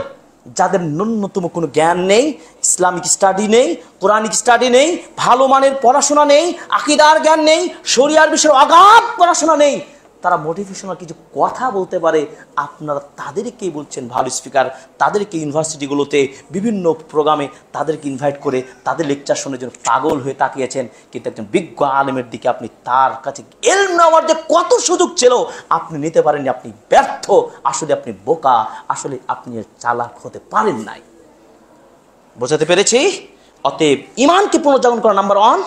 যাদের ন্যূনতম কোনো জ্ঞান নেই, ইসলামিক স্টাডি নেই, কোরআনিক স্টাডি নেই, ভালো মানের পড়াশোনা নেই, আকীদার জ্ঞান নেই, শরিয়ার বিষয়ে অগাধ পড়াশোনা নেই, তারা মোটিভেশনাল কিছু কথা বলতে পারে, আপনারা তাদেরকেই বলছেন ভালো স্পিকার। তাদেরকে ইউনিভার্সিটিগুলোতে বিভিন্ন প্রোগ্রামে তাদেরকে ইনভাইট করে তাদের লেকচার শোনার জন্য পাগল হয়ে তাকিয়েছেন। কিন্তু একজন বিজ্ঞ আলেমের দিকে আপনি, তার কাছে ইলম নেওয়ার যে কত সুযোগ ছিল আপনি নিতে পারেননি, আপনি ব্যর্থ, আসলে আপনি বোকা, আসলে আপনি চালাক হতে পারেন নাই। বোঝাতে পেরেছি? অতএব ঈমানকে পুনর্জাগরণ করা নাম্বার 1,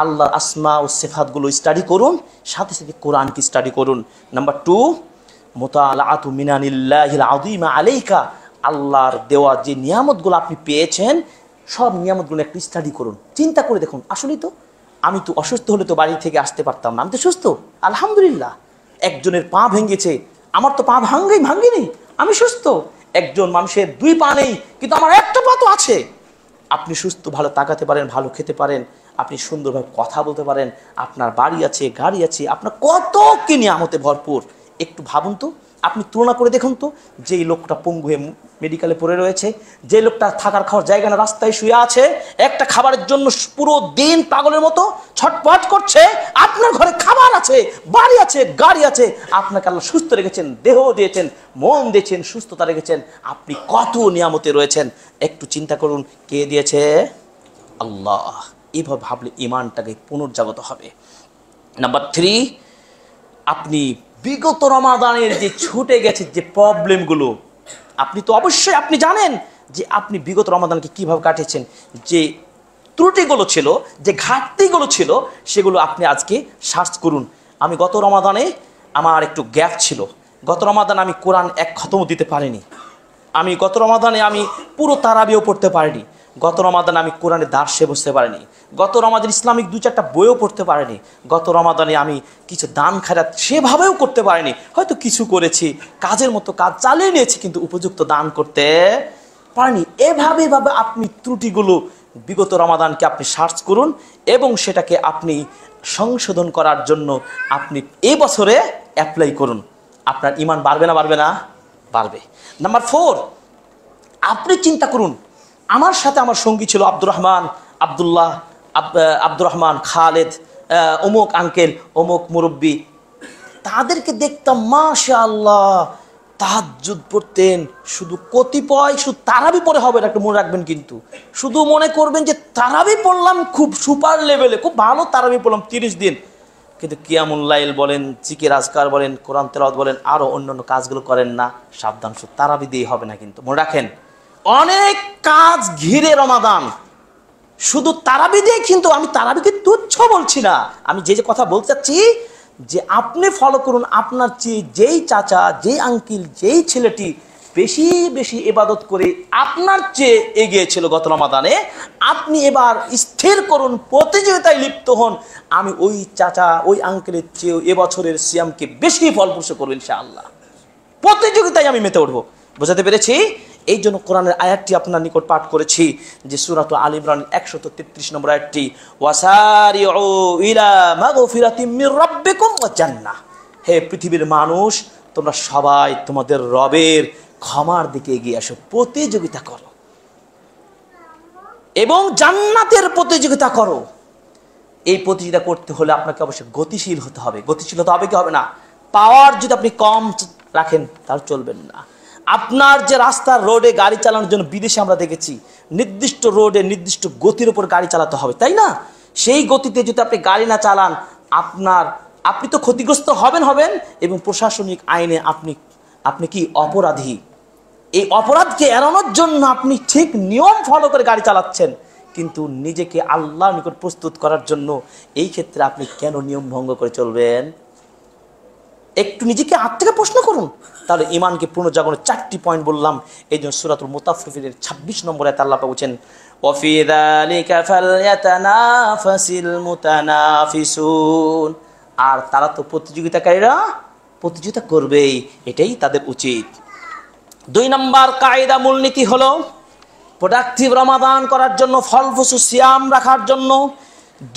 আল্লাহ আসমা ও সিফাতগুলো স্টাডি করুন, সাথে সাথে কোরআনকে স্টাডি করুন। নাম্বার 2, মুতালাআতু মিনানিল্লাহিল আযীম আলাইকা, আল্লাহর দেওয়া যে নিয়ামতগুলো আপনি পেয়েছেন, সব নিয়ামতগুলো একটু স্টাডি করুন, চিন্তা করে দেখুন, আসলেই তো আমি তো অসুস্থ হলে তো বাড়ি থেকে আসতে পারতাম না, আমি তো সুস্থ, আলহামদুলিল্লাহ। একজনের পা ভেঙেছে, আমার তো পা ভাঙেনি, আমি সুস্থ। একজন মানুষের 2 পা নেই, কিন্তু আমার একটা পা তো আছে। আপনি সুস্থ, ভালো তাকাতে পারেন, ভালো খেতে পারেন, আপনি সুন্দরভাবে কথা বলতে পারেন, আপনার বাড়ি আছে, গাড়ি আছে, আপনার কত কি নিয়ামতে ভরপুর। একটু ভাবুন তো, আপনি তুলনা করে দেখুন তো, যেই লোকটা পঙ্গু হয়ে মেডিকেলে পড়ে রয়েছে, যে লোকটা থাকার খাওয়ার জায়গা না, রাস্তায় শুয়ে আছে, একটা খাবারের জন্য পুরো দিন পাগলের মতো ছটপট করছে, আপনার ঘরে খাবার আছে, বাড়ি আছে, গাড়ি আছে, আপনাকে আল্লাহ সুস্থ রেখেছেন, দেহ দিয়েছেন, মন দিয়েছেন, সুস্থতা রেখেছেন, আপনি কত নিয়ামতে রয়েছেন। একটু চিন্তা করুন, কে দিয়েছে? আল্লাহ। এইভাবে ভাবলে ঈমানটাকে পুনর্জাগত হবে। নাম্বার 3, আপনি বিগত রমাদানের যে ছুটে গেছে যে প্রবলেমগুলো, আপনি তো অবশ্যই আপনি জানেন যে আপনি বিগত রমাদানকে কিভাবে কাটিয়েছেন, যে ত্রুটিগুলো ছিল, যে ঘাটতিগুলো ছিল, সেগুলো আপনি আজকে সার্চ করুন। আমি গত রমাদানে আমার একটু গ্যাপ ছিল, গত রমাদানে আমি কোরআন এক খতম দিতে পারিনি, আমি গত রমাদানে আমি পুরো তারাবিও পড়তে পারিনি, গত রমাদানে আমি কোরআনের দার্সে বসতে পারিনি, গত রমাদানে ইসলামিক 2-4টা বইও পড়তে পারিনি, গত রমাদানে আমি কিছু দান খায়রাত সেভাবেও করতে পারিনি। হয়তো কিছু করেছি, কাজের মতো কাজ চালিয়ে নিয়েছি, কিন্তু উপযুক্ত দান করতে পারিনি। এভাবে আপনি ত্রুটিগুলো বিগত রমাদানকে আপনি সার্চ করুন এবং সেটাকে আপনি সংশোধন করার জন্য আপনি এই বছরে অ্যাপ্লাই করুন। আপনার ঈমান বাড়বে না বাড়বে না? বাড়বে। নাম্বার 4, আপনি চিন্তা করুন, আমার সাথে আমার সঙ্গী ছিল আব্দুর রহমান, খালেদ, অমুক আঙ্কেল, অমুক মুরব্বী, তাদেরকে দেখতাম মাশাআল্লাহ তাহাজ্জুদ পড়তেন, শুধু কতিপয়, শুধু তারাবি পড়ে হবে না, একটু মনে রাখবেন, কিন্তু শুধু মনে করবেন যে তারাবি পড়লাম খুব সুপার লেভেলে, খুব ভালো তারাবি পড়লাম 30 দিন, কিন্তু কিয়ামুল লাইল বলেন, জিকির আজকার বলেন, কোরআন তেলাওয়াত বলেন, আরো অন্যান্য কাজগুলো করেন না। সাবধান, শুধু তারাবি দিয়ে হবে না, কিন্তু মনে রাখেন অনেক কাজ ঘিরে রমাদান, শুধু তারাবি দিয়ে কিন্তু, আমি তারাবিকে তুচ্ছ বলছি না, আমি যে কথা বলতে চাচ্ছি যে আপনি ফলো করুন, আপনার চেয়ে যেই চাচা, যেই আঙ্কেল, যেই ছেলেটি বেশি বেশি ইবাদত করে আপনার চেয়ে এগিয়ে ছিল গত রমাদানে, আপনি এবার স্থির করুন, প্রতিযোগিতায় লিপ্ত হন, আমি ওই চাচা, ওই আঙ্কেলের চেয়ে এবছরের সিয়ামকে বেশি ফলপ্রসূ করব ইনশাআল্লাহ, প্রতিযোগিতায় আমি মেতে উঠবো। বোঝাতে পেরেছি? এই জন্য কোরআনের আয়াতটি আপনার নিকট পাঠ করেছি, যে সূরাতুল আল ইমরান 133 নম্বর আয়াতটি, ওয়াসারিউ ইলা মাগফিরাতিম মির রাব্বিকুম ওয়া জান্নাহ, হে পৃথিবীর মানুষ, তোমরা সবাই তোমাদের রবের ক্ষমার দিকে এগিয়ে আসো, প্রতিযোগিতা করো এবং জান্নাতের প্রতিযোগিতা করো। এই প্রতিযোগিতা করতে হলে আপনাকে অবশ্যই গতিশীল হতে হবে। গতিশীল হতে হবে কি হবে না? পাওয়ার যদি আপনি কম রাখেন, তাহলে চলবেন না। আপনার যে রাস্তার রোডে গাড়ি চালানোর জন্য বিদেশে আমরা দেখেছি নির্দিষ্ট রোডে নির্দিষ্ট গতির উপর গাড়ি চালাতে হবে, তাই না? সেই গতিতে যদি আপনি গাড়ি না চালান আপনি তো ক্ষতিগ্রস্ত হবেন এবং প্রশাসনিক আইনে আপনি কি অপরাধী। এই অপরাধকে এড়ানোর জন্য আপনি ঠিক নিয়ম ফলো করে গাড়ি চালাচ্ছেন, কিন্তু নিজেকে আল্লাহর নিকট প্রস্তুত করার জন্য এই ক্ষেত্রে আপনি কেন নিয়ম ভঙ্গ করে চলবেন? একটু নিজেকে আজ থেকে প্রশ্ন করুন। তাহলে ইমানকে পুনর্জাগরণের 4টি পয়েন্ট বললাম। এই জন্য সূরাতুল মুতাফফিফিনের 26 নম্বর আয়াতে আল্লাহ পাক বলেছেন, ওয়াফি যালিকা ফালইয়াতানাফাসিল মুতানাফিসুন। আর তারা তো প্রতিযোগিতা করবেই, এটাই তাদের উচিত। 2 নম্বর কায়দা মূলনীতি হলো প্রোডাক্টিভ রমাদান করার জন্য, ফলপ্রসূ সিয়াম রাখার জন্য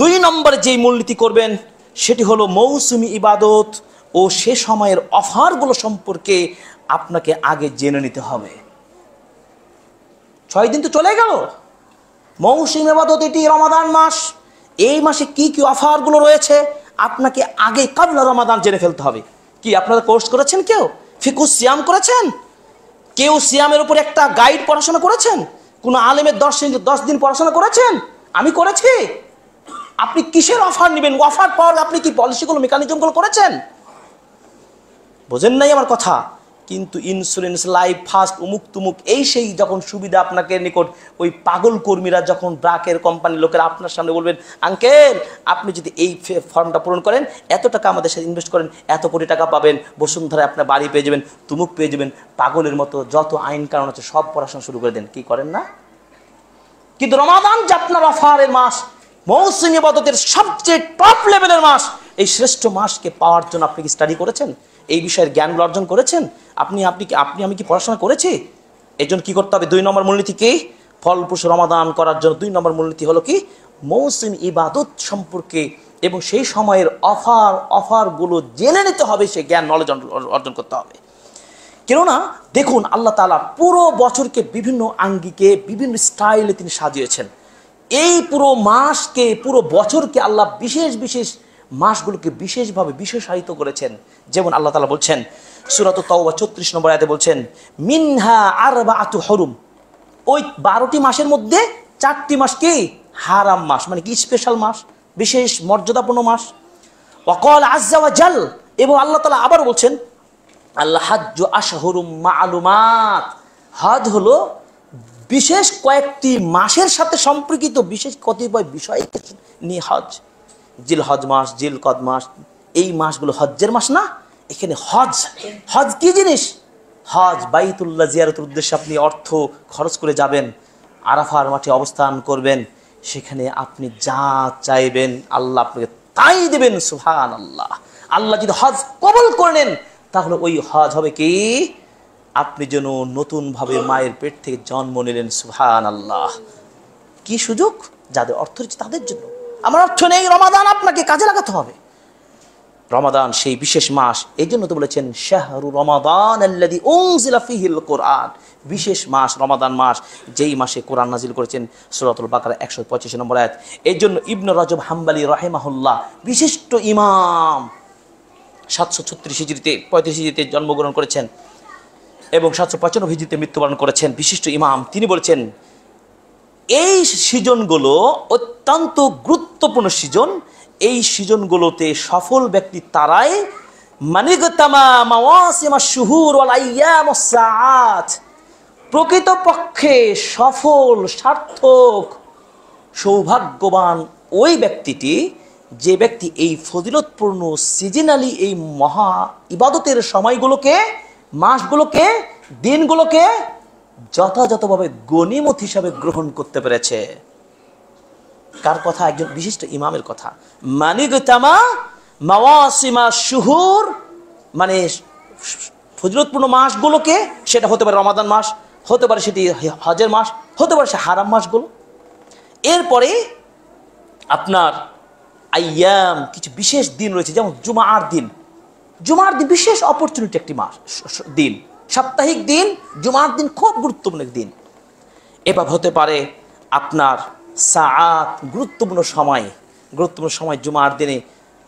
2 নম্বরে যেই মূলনীতি করবেন সেটি হলো মৌসুমি ইবাদত ও সে সময়ের অফারগুলো সম্পর্কে আপনাকে আগে জেনে নিতে হবে। 6 দিন তো চলে গেল, মৌসুমি ইবাদত এটি রমাদান মাস, এই মাসে কি কি অফারগুলো রয়েছে আপনাকে আগে কাবলা রমাদান জেনে ফেলতে হবে। কি আপনারা কোর্স করেছেন? কেউ ফিকুস সিয়াম করেছেন? কেউ সিয়ামের উপর একটা গাইড পড়াশোনা করেছেন? কোনো আলেমের 10 দিন পড়াশোনা করেছেন? আমি করেছি। আপনি কিসের অফার নেবেন? অফার পাওয়ার আপনি কি পলিসিগুলো মেকানিজমগুলো করেছেন? বোঝেন নাই আমার কথা? কিন্তু ইন্স্যুরেন্স, লাইফ, ফাস্ট, উমুক তুমুক, এই সেই যখন সুবিধা আপনাকে নিকট ওই পাগল কর্মীরা যখন ব্রাকের কোম্পানির লোকেরা আপনার সামনে বলবেন, আঙ্কেল আপনি যদি এই ফর্মটা পূরণ করেন, এত টাকা আমাদের সাথে ইনভেস্ট করেন, এত কোটি টাকা পাবেন, বসুন্ধরায় আপনার বাড়ি পেয়ে যাবেন, তুমুক পেয়ে যাবেন, পাগলের মতো যত আইন কানুন আছে সব পড়াশোনা শুরু করে দেন। কি করেন না? কিন্তু রমাদান যে আপনার অফারের মাস, মৌসুমী ইবাদতের সবচেয়ে টপ লেভেলের মাস, এই শ্রেষ্ঠ মাসকে পাওয়ার জন্য আপনি কি স্টাডি করেছেন? এই বিষয়ের জ্ঞানগুলো অর্জন করেছেন? আমি কি পড়াশোনা করেছি? এই জন্য কী করতে হবে? 2 নম্বর মূলনীতি কি? ফলপ্রসূ রমাদান করার জন্য 2 নম্বর মূলনীতি হলো কি? মৌসুমী ইবাদত সম্পর্কে এবং সেই সময়ের অফারগুলো জেনে নিতে হবে, সেই জ্ঞান নলেজ অর্জন করতে হবে। কেননা দেখুন, আল্লাহ তাআলা পুরো বছরকে বিভিন্ন আঙ্গিকে বিভিন্ন স্টাইলে তিনি সাজিয়েছেন। এই পুরো মাসকে, পুরো বছরকে আল্লাহ বিশেষ মাসগুলোকে বিশেষভাবে বিশেষায়িত করেছেন। যেমন আল্লাহ তাআলা বলছেন সূরাত তাওবা 34 নম্বর আয়াতে বলছেন, মিনহা আরবাআতু হুরুম। ওই 12টি মাসের মধ্যে 4টি মাস কি হারাম মাস, মানে কি স্পেশাল মাস, বিশেষ মর্যাদাপূর্ণ মাস। ওয়াকাল আযজা ওয়া জাল, এবং আল্লাহ তাআলা আবার বলছেন, আল হাজ্জু আশহুরুম মা'লুমাত। হজ হলো বিশেষ কয়েকটি মাসের সাথে সম্পর্কিত বিশেষ কতিপয় বিষয় নিয়ে হজ। জিলহজ মাস, জিলকদ মাস, এই মাসগুলো হজ্জের মাস না? এখানে হজ কি জিনিস? হজ বাইতুল্লাহ জিয়ারতের উদ্দেশ্যে আপনি অর্থ খরচ করে যাবেন, আরাফার মাঠে অবস্থান করবেন, সেখানে আপনি যা চাইবেন আল্লাহ আপনাকে তাই দেবেন। সুবহানাল্লাহ। আল্লাহ যদি হজ কবুল করে নেন তাহলে ওই হজ হবে কি আপনি যেন নতুনভাবে মায়ের পেট থেকে জন্ম নিলেন। সুবহানাল্লাহ। কি সুযোগ! যাদের অর্থ রয়েছে তাদের জন্য। আমার অর্থ নেই, রমাদান আপনাকে কাজে লাগাতে হবে। রমাদান সেই বিশেষ মাস, এই জন্য তো বলেছেন শাহরু রমাদান আল্লাযী উনজিলা ফীহিল কুরআন। বিশেষ মাস রমাদান মাস, যেই মাসে কোরআন নাজিল করেছেন। সূরাতুল বাকারা 185 নম্বর আয়াত। এই জন্য ইবনে রজব হাম্বলি রাহিমাহুল্লাহ, বিশিষ্ট ইমাম, 736 হিজরিতে 35 হিজরিতে জন্মগ্রহণ করেছেন এবং 795 হিজরিতে মৃত্যুবরণ করেছেন। বিশিষ্ট ইমাম, তিনি বলেছেন এই সিজনগুলো অত্যন্ত গুরুত্বপূর্ণ সিজন। এই সিজনগুলোতে সফল ব্যক্তি তারাই মানিগতামা মাওয়াসিমা শুহুর ওয়াল আইয়াম ওয়াস সাআত। প্রকৃতপক্ষে সফল, সার্থক, সৌভাগ্যবান ওই ব্যক্তিটি যে ব্যক্তি এই ফজিলতপূর্ণ সিজনালি এই মহা ইবাদতের সময়গুলোকে, মাসগুলোকে, দিনগুলোকে যথাযথভাবে গনিমত হিসাবে গ্রহণ করতে পেরেছে। কার কথা? একজন বিশিষ্ট ইমামের কথা। মানিগতামা মাওয়াসিমা শুহুর, মানে ফজিলতপূর্ণ মাসগুলোকে, সেটা হতে পারে রমাদান মাস, হতে পারে সেটি হজের মাস, হতে পারে সে হারাম মাসগুলো। এরপরে আপনার আইয়াম, কিছু বিশেষ দিন রয়েছে, যেমন জুমার দিন। জুমার দিন বিশেষ অপরচুনিটি একটি মাস, দিন, সাপ্তাহিক দিন। জুমার দিন খুব গুরুত্বপূর্ণ দিন। এবার হতে পারে আপনার সাআত, গুরুত্বপূর্ণ সময় জুমার দিনে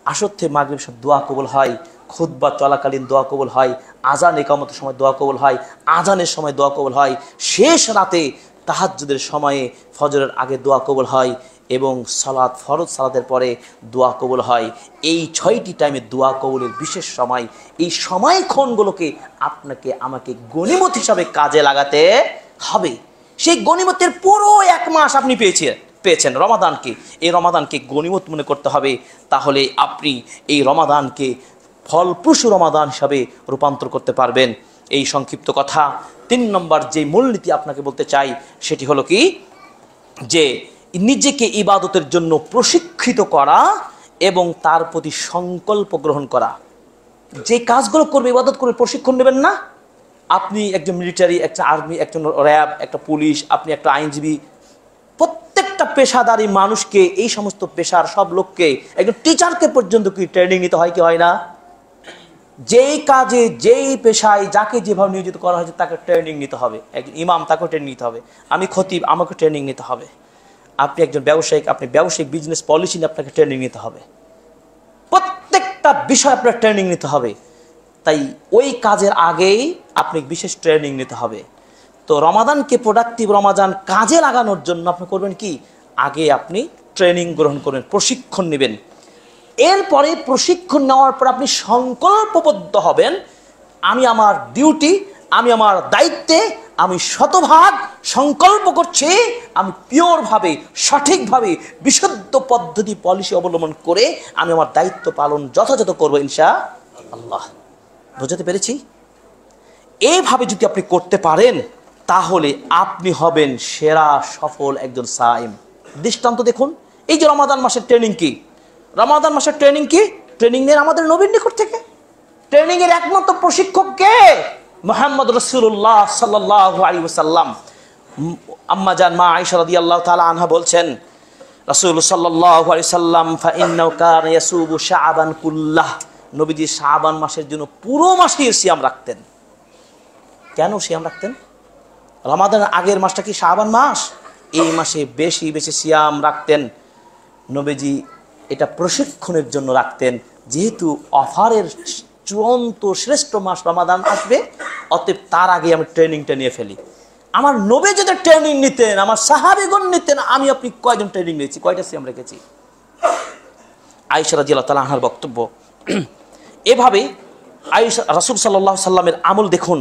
আসর থেকে মাগরিব সব দোয়া কবুল হয়। খুতবা চলাকালীন দোয়া কবুল হয়, আজান ইকামতের সময় দোয়া কবুল হয়, আজানের সময় দোয়া কবুল হয়, শেষ রাতে তাহাজ্জুদের সময়ে ফজরের আগে দোয়া কবুল হয় এবং সালাত ফরজ সালাতের পরে দোয়া কবুল হয়। এই 6টি টাইমে দোয়া কবুলের বিশেষ সময়। এই সময়ক্ষণগুলোকে আপনাকে আমাকে গনিমত হিসাবে কাজে লাগাতে হবে। সেই গনিমতের পুরো 1 মাস আপনি পেয়েছেন রমাদানকে। এই রমাদানকে গনিমত মনে করতে হবে, তাহলে আপনি এই রমাদানকে ফলপ্রসূ রমাদান হিসাবে রূপান্তর করতে পারবেন। এই সংক্ষিপ্ত কথা। 3 নম্বর যে মূলনীতি আপনাকে বলতে চাই সেটি হলো কি, যে নিজেকে ইবাদতের জন্য প্রশিক্ষিত করা এবং তার প্রতি সংকল্প গ্রহণ করা। যে কাজগুলো করবে, ইবাদত করবে, প্রশিক্ষণ নেবেন না। আপনি একজন মিলিটারি, একটা আর্মি, একজন র্যাব, একটা পুলিশ, আপনি একটা আইনজীবী, প্রত্যেকটা পেশাদারী মানুষকে, এই সমস্ত পেশার সব লোককে, একজন টিচারকে পর্যন্ত কি ট্রেনিং নিতে হয় কি হয় না? যেই কাজে, যেই পেশায় যাকে যেভাবে নিয়োজিত করা হয়েছে তাকে ট্রেনিং নিতে হবে। একজন ইমাম, তাকেও ট্রেনিং নিতে হবে। আমি খতিব, আমাকে ট্রেনিং নিতে হবে। আপনি একজন ব্যবসায়িক, আপনি ব্যবসায়িক বিজনেস পলিসি নিয়ে আপনাকে ট্রেনিং নিতে হবে। প্রত্যেকটা বিষয় আপনার ট্রেনিং নিতে হবে। তাই ওই কাজের আগেই আপনি বিশেষ ট্রেনিং নিতে হবে। তো রমাদানকে প্রোডাক্টিভ রমাদান কাজে লাগানোর জন্য আপনি করবেন কি, আগে আপনি ট্রেনিং গ্রহণ করবেন, প্রশিক্ষণ নেবেন। এরপরে প্রশিক্ষণ নেওয়ার পর আপনি সংকল্পবদ্ধ হবেন, আমি আমার ডিউটি, আমি আমার দায়িত্বে আমি শতভাগ সংকল্প করছি, আমি পিওরভাবে, সঠিকভাবে, বিশুদ্ধ পদ্ধতি পলিসি অবলম্বন করে আমি আমার দায়িত্ব পালন যথাযথ করবো ইনশাআল্লাহ। বুঝতে পেরেছি? এইভাবে যদি আপনি করতে পারেন তাহলে আপনি হবেন সেরা সফল একজন সাইম। দৃষ্টান্ত দেখুন, এই যে রমাদান মাসের ট্রেনিং কি, রমাদান মাসের ট্রেনিং কি? ট্রেনিং নেন আমাদের নবীর নিকট থেকে। ট্রেনিং এর একমাত্র প্রশিক্ষক কে? মুহাম্মদ রাসূলুল্লাহ সাল্লাল্লাহু আলাইহি ওয়াসাল্লাম। আম্মা জান মা আয়েশা রাদিয়াল্লাহু তাআলা আনহা বলছেন, রাসূল সাল্লাল্লাহু আলাইহি ওয়াসাল্লাম ফাইন্নাহু কানা ইয়াসুবু শাআবান কুল্লাহ, নবীজি শাবান মাসের জন্য পুরো মাসের সিয়াম রাখতেন। কেন সিয়াম রাখতেন? রমাদানের আগের মাসটা কি শাবান মাস, এই মাসে বেশি বেশি সিয়াম রাখতেন নবীজি। এটা প্রশিক্ষণের জন্য রাখতেন, যেহেতু অফারের চূড়ান্ত শ্রেষ্ঠ মাস রমাদান আসবে, অতএব তার আগে আমি ট্রেনিংটা নিয়ে ফেলি। আমার নবী যদি ট্রেনিং নিতেন, আমার সাহাবীগণ নিতেন, আমি আপনি কয়জন ট্রেনিং নিয়েছি, কয়টা সিয়াম রেখেছি? আয়েশা রাদিয়াল্লাহু তাআলা আনহার বক্তব্য। এভাবে আয়েশা, রাসূল সাল্লাল্লাহু আলাইহি সাল্লামের আমল দেখুন।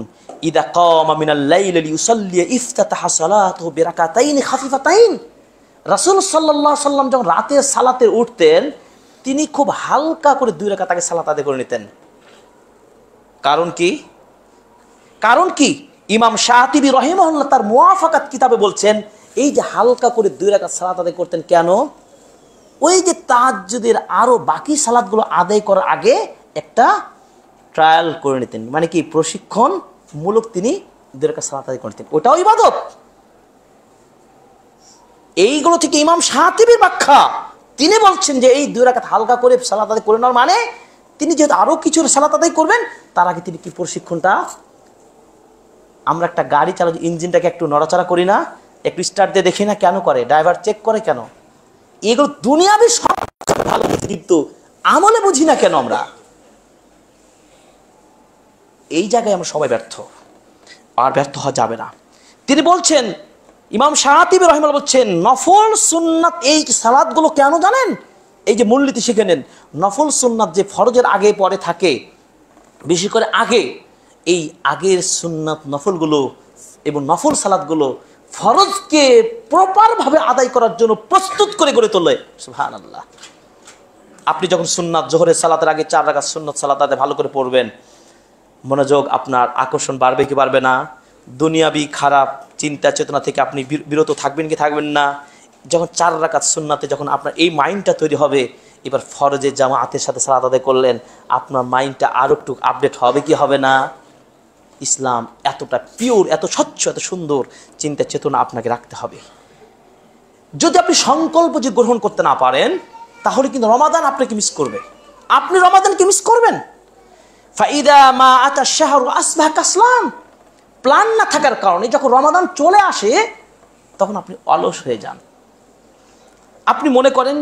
ইদা কামা মিনাল লাইলি লিউসাল্লি ইফতাতাহা সালাতুহু বিরাকাতাইন খাফিফাতাইন। রাসূল সাল্লাল্লাহু আলাইহি সাল্লাম যখন রাতে সালাতে উঠতেন, তিনি খুব হালকা করে 2 রাকাত আগে সালাত আদায় করে নিতেন। কারণ কি? কারণ কি? ইমাম শাতিবী রাহিমাহুল্লাহ তার মুওয়াফাকাত কিতাবে বলছেন, এই যে হালকা করে 2 রাকাত সালাত আদায় করতেন কেন? ওই যে তাহাজ্জুদের আরো বাকি সালাতগুলো আদায় করার আগে একটা ট্রায়াল করে নিতেন, মানে কি প্রশিক্ষণ মূলক তিনি 2 রাকাত সালাত আদায় করতেন, ওটাও ইবাদত। এইগুলো থেকে ইমাম শাতিবীর ব্যাখ্যা, তিনি বলছেন যে এই 2 রাকাত হালকা করে সালাত আদায় করে নেওয়ার মানে তিনি যেহেতু আরো কিছু সালাত আদায় করবেন, তার আগে তিনি কি প্রশিক্ষণটা। আমরা একটা গাড়ি চালাচ্ছি, ইঞ্জিনটাকে একটু নড়াচড়া করি না, একটু স্টার্ট দিয়ে দেখি না, কেন করে? ড্রাইভার চেক করে কেন? এগুলো দুনিয়াবি সব ভালো বুঝি, কিন্তু আমলে বুঝি না কেন আমরা? এই জায়গায় আমরা সবাই ব্যর্থ, আর ব্যর্থ হওয়া যাবে না। তিনি বলছেন, ইমাম শাতিবী রাহিমাহুল্লাহ বলছেন, নফল সুন্নাত এই সালাতগুলো কেন জানেন? এই যে মূলনীতি শিখে নেন। নফল সুন্নাত যে ফরজের আগে পরে থাকে, বেশি করে আগে, এই আগের সুন্নাত নফলগুলো এবং নফল সালাতগুলো ফরজকে প্রপারভাবে আদায় করার জন্য প্রস্তুত করে গড়ে তোলে। সুবহানাল্লাহ। আপনি যখন সুন্নাত জোহরের সালাতের আগে 4 রাকাত সুন্নাত সালাত আদায় ভালো করে পড়বেন, মনোযোগ, আপনার আকর্ষণ বাড়বে কি বাড়বে না? দুনিয়াবি খারাপ চিন্তা চেতনা থেকে আপনি বিরত থাকবেন কি থাকবেন না? যখন 4 রাকাত সুন্নাতে যখন আপনার এই মাইন্ডটা তৈরি হবে, এবার ফরজে জামাতের সাথে সালাত আদায় করলেন, আপনার মাইন্ডটা আরো একটু আপডেট হবে কি হবে না? ইসলাম এতটা পিওর, এত স্বচ্ছ, এত সুন্দর চিন্তা চেতনা আপনাকে রাখতে হবে। যদি আপনি সংকল্প যে গ্রহণ করতে না পারেন, তাহলে কিন্তু রমাদান আপনাকে মিস করবে, আপনি রমাদানকে মিস করবেন। ফাইদা মা আতা শাহরু আসবাহ কাসলাম। প্ল্যান না থাকার কারণে যখন রমাদান চলে আসে, তখন আপনি অলস হয়ে যান। আপনি মনে করেন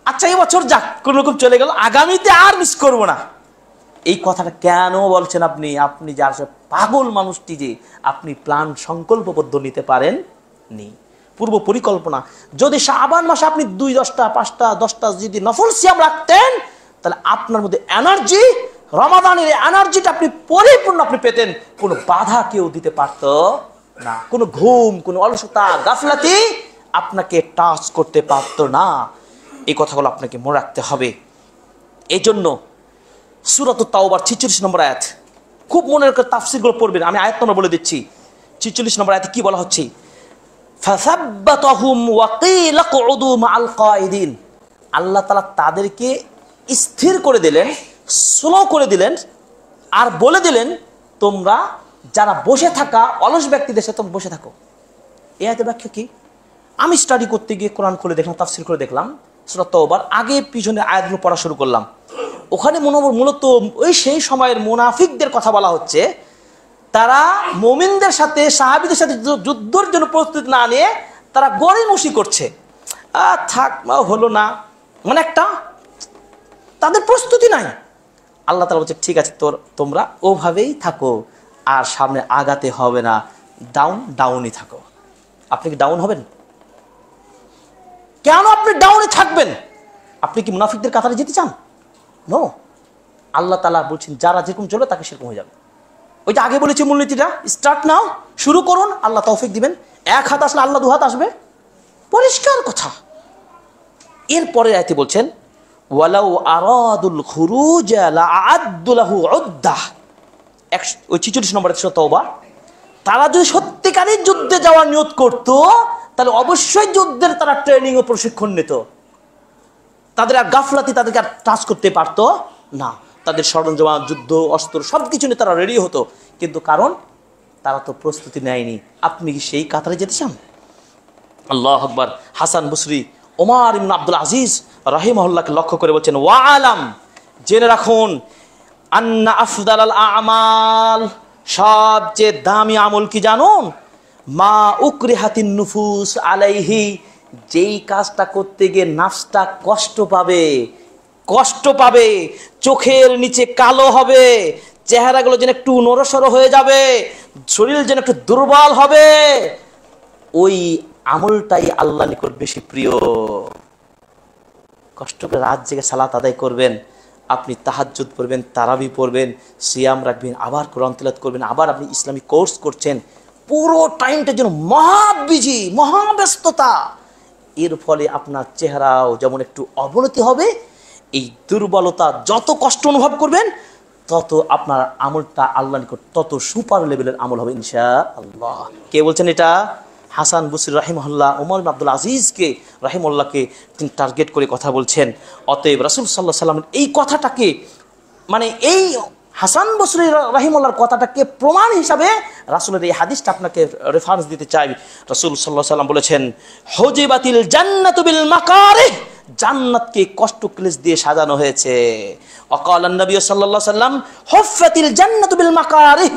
আচ্ছা এই বছর যাক কোন রকম চলে গেল, আগামীতে আর মিস করব না। এই কথাটা কেন বলছেন আপনি? আপনি যার পাগল মানুষটি, যে আপনি প্ল্যান সংকল্পবদ্ধ নিতে পারেন নি, পূর্ব পরিকল্পনা। যদি শাবান মাসে আপনি 2, 10টা, 5টা, 10টা যদি নফল সিয়াম রাখতেন, তাহলে আপনার মধ্যে এনার্জি, রমাদানের এনার্জিটা আপনি পরিপূর্ণ আপনি পেতেন। কোনো বাধা কেউ দিতে পারত না, কোনো ঘুম, কোনো অলসতা, গাফলাতি আপনাকে টাচ করতে পারত না। এই কথাগুলো আপনাকে মনে রাখতে হবে। এই জন্য সূরা তাওবার 46 নম্বর আয়াত, খুব মনে রেখে তাফসীরগুলো পড়বেন। আমি আয়াত নম্বর বলে দিচ্ছি। 46 নম্বর আয়াতে কি বলা হচ্ছে? ফাসাব্বাতাহুম ওয়া কিলা কুউদু মাআল কায়িদিন। আল্লাহ তাআলা তাদেরকে স্থির করে দিলেন, স্লো করে দিলেন, আর বলে দিলেন তোমরা যারা বসে থাকা অলস ব্যক্তিদের সাথে তোমরা বসে থাকো। এই আয়াতের ব্যাখ্যা কি? আমি স্টাডি করতে গিয়ে কোরআন খুলে দেখলাম, তাফসীর করে দেখলাম, সূরা তাওবার আগে পিছনে আয়াতগুলো পড়া শুরু করলাম। ওখানে মূলত ওই সেই সময়ের মুনাফিকদের কথা বলা হচ্ছে। তারা মুমিনদের সাথে, সাহাবীদের সাথে যুদ্ধের জন্য প্রস্তুতি না নিয়ে তারা গড়িমসি করছে। থাক হলো না, মানে একটা তাদের প্রস্তুতি নাই। আল্লাহ তাআলা বলছে ঠিক আছে, তোমরা ওভাবেই থাকো, আর সামনে আগাতে হবে না, ডাউনই থাকো। আপনি কি ডাউন হবেন? কেন আপনি ডাউনে থাকবেন? আপনি কি মুনাফিকদের কাতারে যেতে চান? নো। আল্লাহ তাআলা বলছেন যারা যেরকম চলে তাকে সেরকম হয়ে যাবে। ওই যে আগে বলেছি মূলনীতিটা, স্টার্ট নাও, শুরু করুন, আল্লাহ তৌফিক দিবেন। 1 হাত আসলে আল্লাহ 2 হাত আসবে, পরিষ্কার কথা। এরপরে আয়াতে বলছেন ওয়ালাউ আরাদুল খুরুজ লাআদ্দু লাহু উদ্দাহ। 46 নম্বর সূরা তাওবা। তারা যদি সত্যিকারের যুদ্ধে যাওয়ার নিয়ত করত, তাহলে অবশ্যই যুদ্ধের তারা ট্রেনিং ও প্রশিক্ষণ নিত। তাদের আর গাফলাতি তাদেরকে আর টাচ করতে পারত না। তাদের সরঞ্জাম, যুদ্ধ, অস্ত্র সবকিছু নিয়ে তারা রেডি হতো, কিন্তু কারণ তারা তো প্রস্তুতি নেয়নি। আপনি কি সেই কাতারে যেতে চান? আল্লাহু আকবার। হাসান বসরি ওমর ইবনে আব্দুল আজিজ রাহিমাহুল্লাহকে লক্ষ্য করে বলছেন ওয়া আলাম, জেনে রাখুন, আন্না আফদালাল আমাল, সবচেয়ে দামি আমল কি জানুন? মা উকরিহাতিন নুফুস আলাইহি, যেই কাজটা করতে গিয়ে নাফসটা কষ্ট পাবে, চোখের নিচে কালো হবে, চেহারাগুলো যেন একটু নড়সড় হয়ে যাবে, শরীর যেন একটু দুর্বল হবে, ওই আমলটাই আল্লাহর নিকট বেশি প্রিয়। কষ্ট করে রাত জেগে সালাত আদায় করবেন, আপনি তাহাজ্জুদ পড়বেন, তারাবি পড়বেন, সিয়াম রাখবেন, আবার কোরআন তিলাওয়াত করবেন, আবার আপনি ইসলামিক কোর্স করছেন, পুরো টাইমটা যেন মহাবিজি, মহাব্যস্ততা। এর ফলে আপনার চেহারাও যেমন একটু অবনতি হবে, এই দুর্বলতা, যত কষ্ট অনুভব করবেন তত আপনার আমলটা আল্লাহ নিকট তত সুপার লেভেলের আমল হবে ইনশাআল্লাহ। কে বলছেন এটা? হাসান বসরি রাহিমাহুল্লাহ ওমর ইবনে আব্দুল আজিজকে রাহিমাহুল্লাহকে তিনি টার্গেট করে কথা বলছেন। অতএব রাসূল সাল্লাল্লাহু আলাইহি ওয়াসাল্লাম এই কথাটাকে, মানে এই হাসান বসরি রাহিমাহুল্লাহর কথাটাকে প্রমাণ হিসাবে রাসূলের এই হাদিসটা আপনাকে রেফারেন্স দিতে চাই। রাসূল সাল্লাল্লাহু আলাইহি ওয়াসাল্লাম বলেছেন হুজিবাতিল জান্নাতু বিল মাকারিহ, জান্নাতকে কষ্ট ক্লেশ দিয়ে সাজানো হয়েছে। ওয়াকালান নবী সাল্লাল্লাহু আলাইহি ওয়াসাল্লাম হুফফাতিল জান্নাতু বিল মাকারিহ,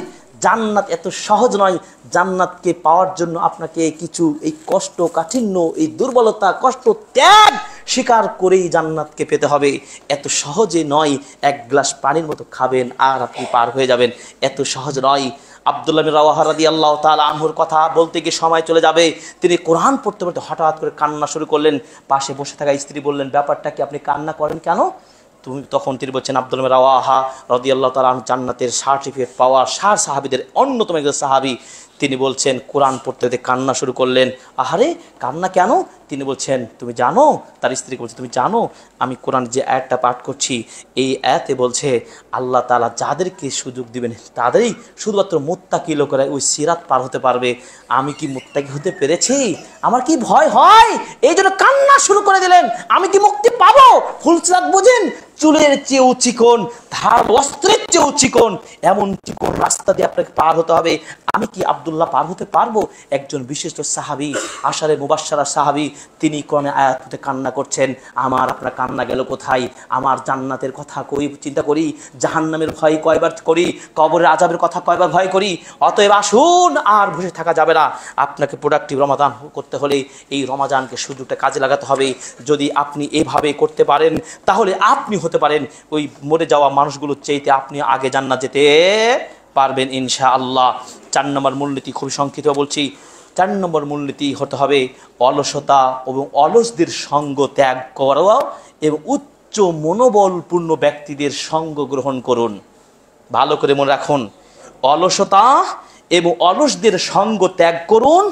জান্নাত এত সহজ নয়। জান্নাতকে পাওয়ার জন্য আপনাকে কিছু এই কষ্ট, কাঠিন্য, এই দুর্বলতা, কষ্ট, ত্যাগ স্বীকার করেই জান্নাতকে পেতে হবে। এত সহজে নয় 1 গ্লাস পানির মতো খাবেন আর আপনি পার হয়ে যাবেন, এত সহজ নয়। আব্দুল্লাহ বিন রাওয়াহা রাদিয়াল্লাহু তাআলা আনহুর কথা বলতে গিয়ে সময় চলে যাবে। তিনি কোরআন পড়তে পড়তে হঠাৎ করে কান্না শুরু করলেন। পাশে বসে থাকা স্ত্রী বললেন, ব্যাপারটা কি, আপনি কান্না করেন কেন? তখন তিনি বলছেন, আব্দুল্লাহ বিন রাওয়াহা রাদিয়াল্লাহু তাআলা আনহু জান্নাতের সার্টিফিকেট পাওয়া 60 সাহাবীদের অন্যতম একজন সাহাবী। তিনি বলছেন কোরআন পড়তে পড়তে কান্না শুরু করলেন। আহারে কান্না কেন? তিনি বলছেন তুমি জানো, তার স্ত্রীকে বলছে তুমি জানো আমি কোরআন যে আয়াতটা পাঠ করছি, এই আয়াতে বলছে আল্লাহ তাআলা যাদেরকে সুযোগ দিবেন তাদেরই শুধুমাত্র মুত্তাকি লোকেরা ওই সিরাত পার হতে পারবে। আমি কি মুত্তাকি হতে পেরেছি? আমার কি ভয় হয়? এই জন্য কান্না শুরু করে দিলেন। আমি কি মুক্তি পাবো? ফুল সিরাত বুঝেন, চুলের চেয়েও চিকন, ধার বস্ত্রের চেয়েও চিকন, এমন চিকন রাস্তা দিয়ে আপনাকে পার হতে হবে। আমি কি আব্দুল্লাহ পার হতে পারবো? একজন বিশিষ্ট সাহাবী, আশারে মুবাশশারা সাহাবী, তিনি কোরআনে আয়াতে কান্না করছেন, আমার আপনার কান্না গেল কোথায়? আমার জান্নাতের কথা কই চিন্তা করি, জাহান্নামের ভয় কয়বার করি, কবরের আযাবের কথা কয়বার ভয় করি। অতএব আসুন, আর বসে থাকা যাবে না। আপনাকে প্রোডাক্টিভ রমাদান করতে হলে এই রমাজানকে সুযোগটা কাজে লাগাতে হবে। যদি আপনি এভাবে করতে পারেন, তাহলে আপনি হতে পারেন ওই মরে যাওয়া মানুষগুলোর চাইতে আপনি আগে জান্নাত যেতে পারবেন ইনশাআল্লাহ। 4 নম্বর মূলনীতি খুবই সংক্ষিপ্ত বলছি। 4 নম্বর মূলনীতি হতে হবে অলসতা এবং অলসদের সঙ্গ ত্যাগ করা এবং উচ্চ মনোবলপূর্ণ ব্যক্তিদের সঙ্গ গ্রহণ করুন। ভালো করে মনে রাখুন, অলসতা এবং অলসদের সঙ্গ ত্যাগ করুন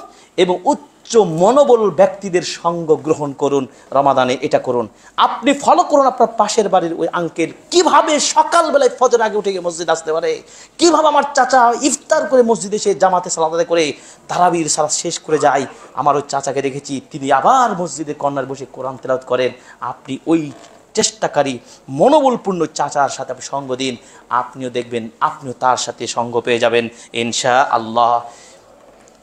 এবং উচ্চ মনোবল ব্যক্তিদের সঙ্গ গ্রহণ করুন। রমাদানে এটা করুন। আপনি ফলো করুন আপনার পাশের বাড়ির ওই আঙ্কেল কিভাবে সকালবেলায় ফজর আগে উঠে গিয়ে মসজিদ আসতে পারে, কিভাবে আমার চাচা ইফতার করে মসজিদে এসে জামাতে সালাত আদায় করে তারাবির সালাত শেষ করে যায়। আমার ওই চাচাকে দেখেছি, তিনি আবার মসজিদে কর্নার বসে কোরআন তেলাওয়াত করেন। আপনি ওই চেষ্টাকারী মনোবলপূর্ণ চাচার সাথে আপনি সঙ্গ দিন, আপনিও দেখবেন আপনিও তার সাথে সঙ্গ পেয়ে যাবেন ইনশাআল্লাহ।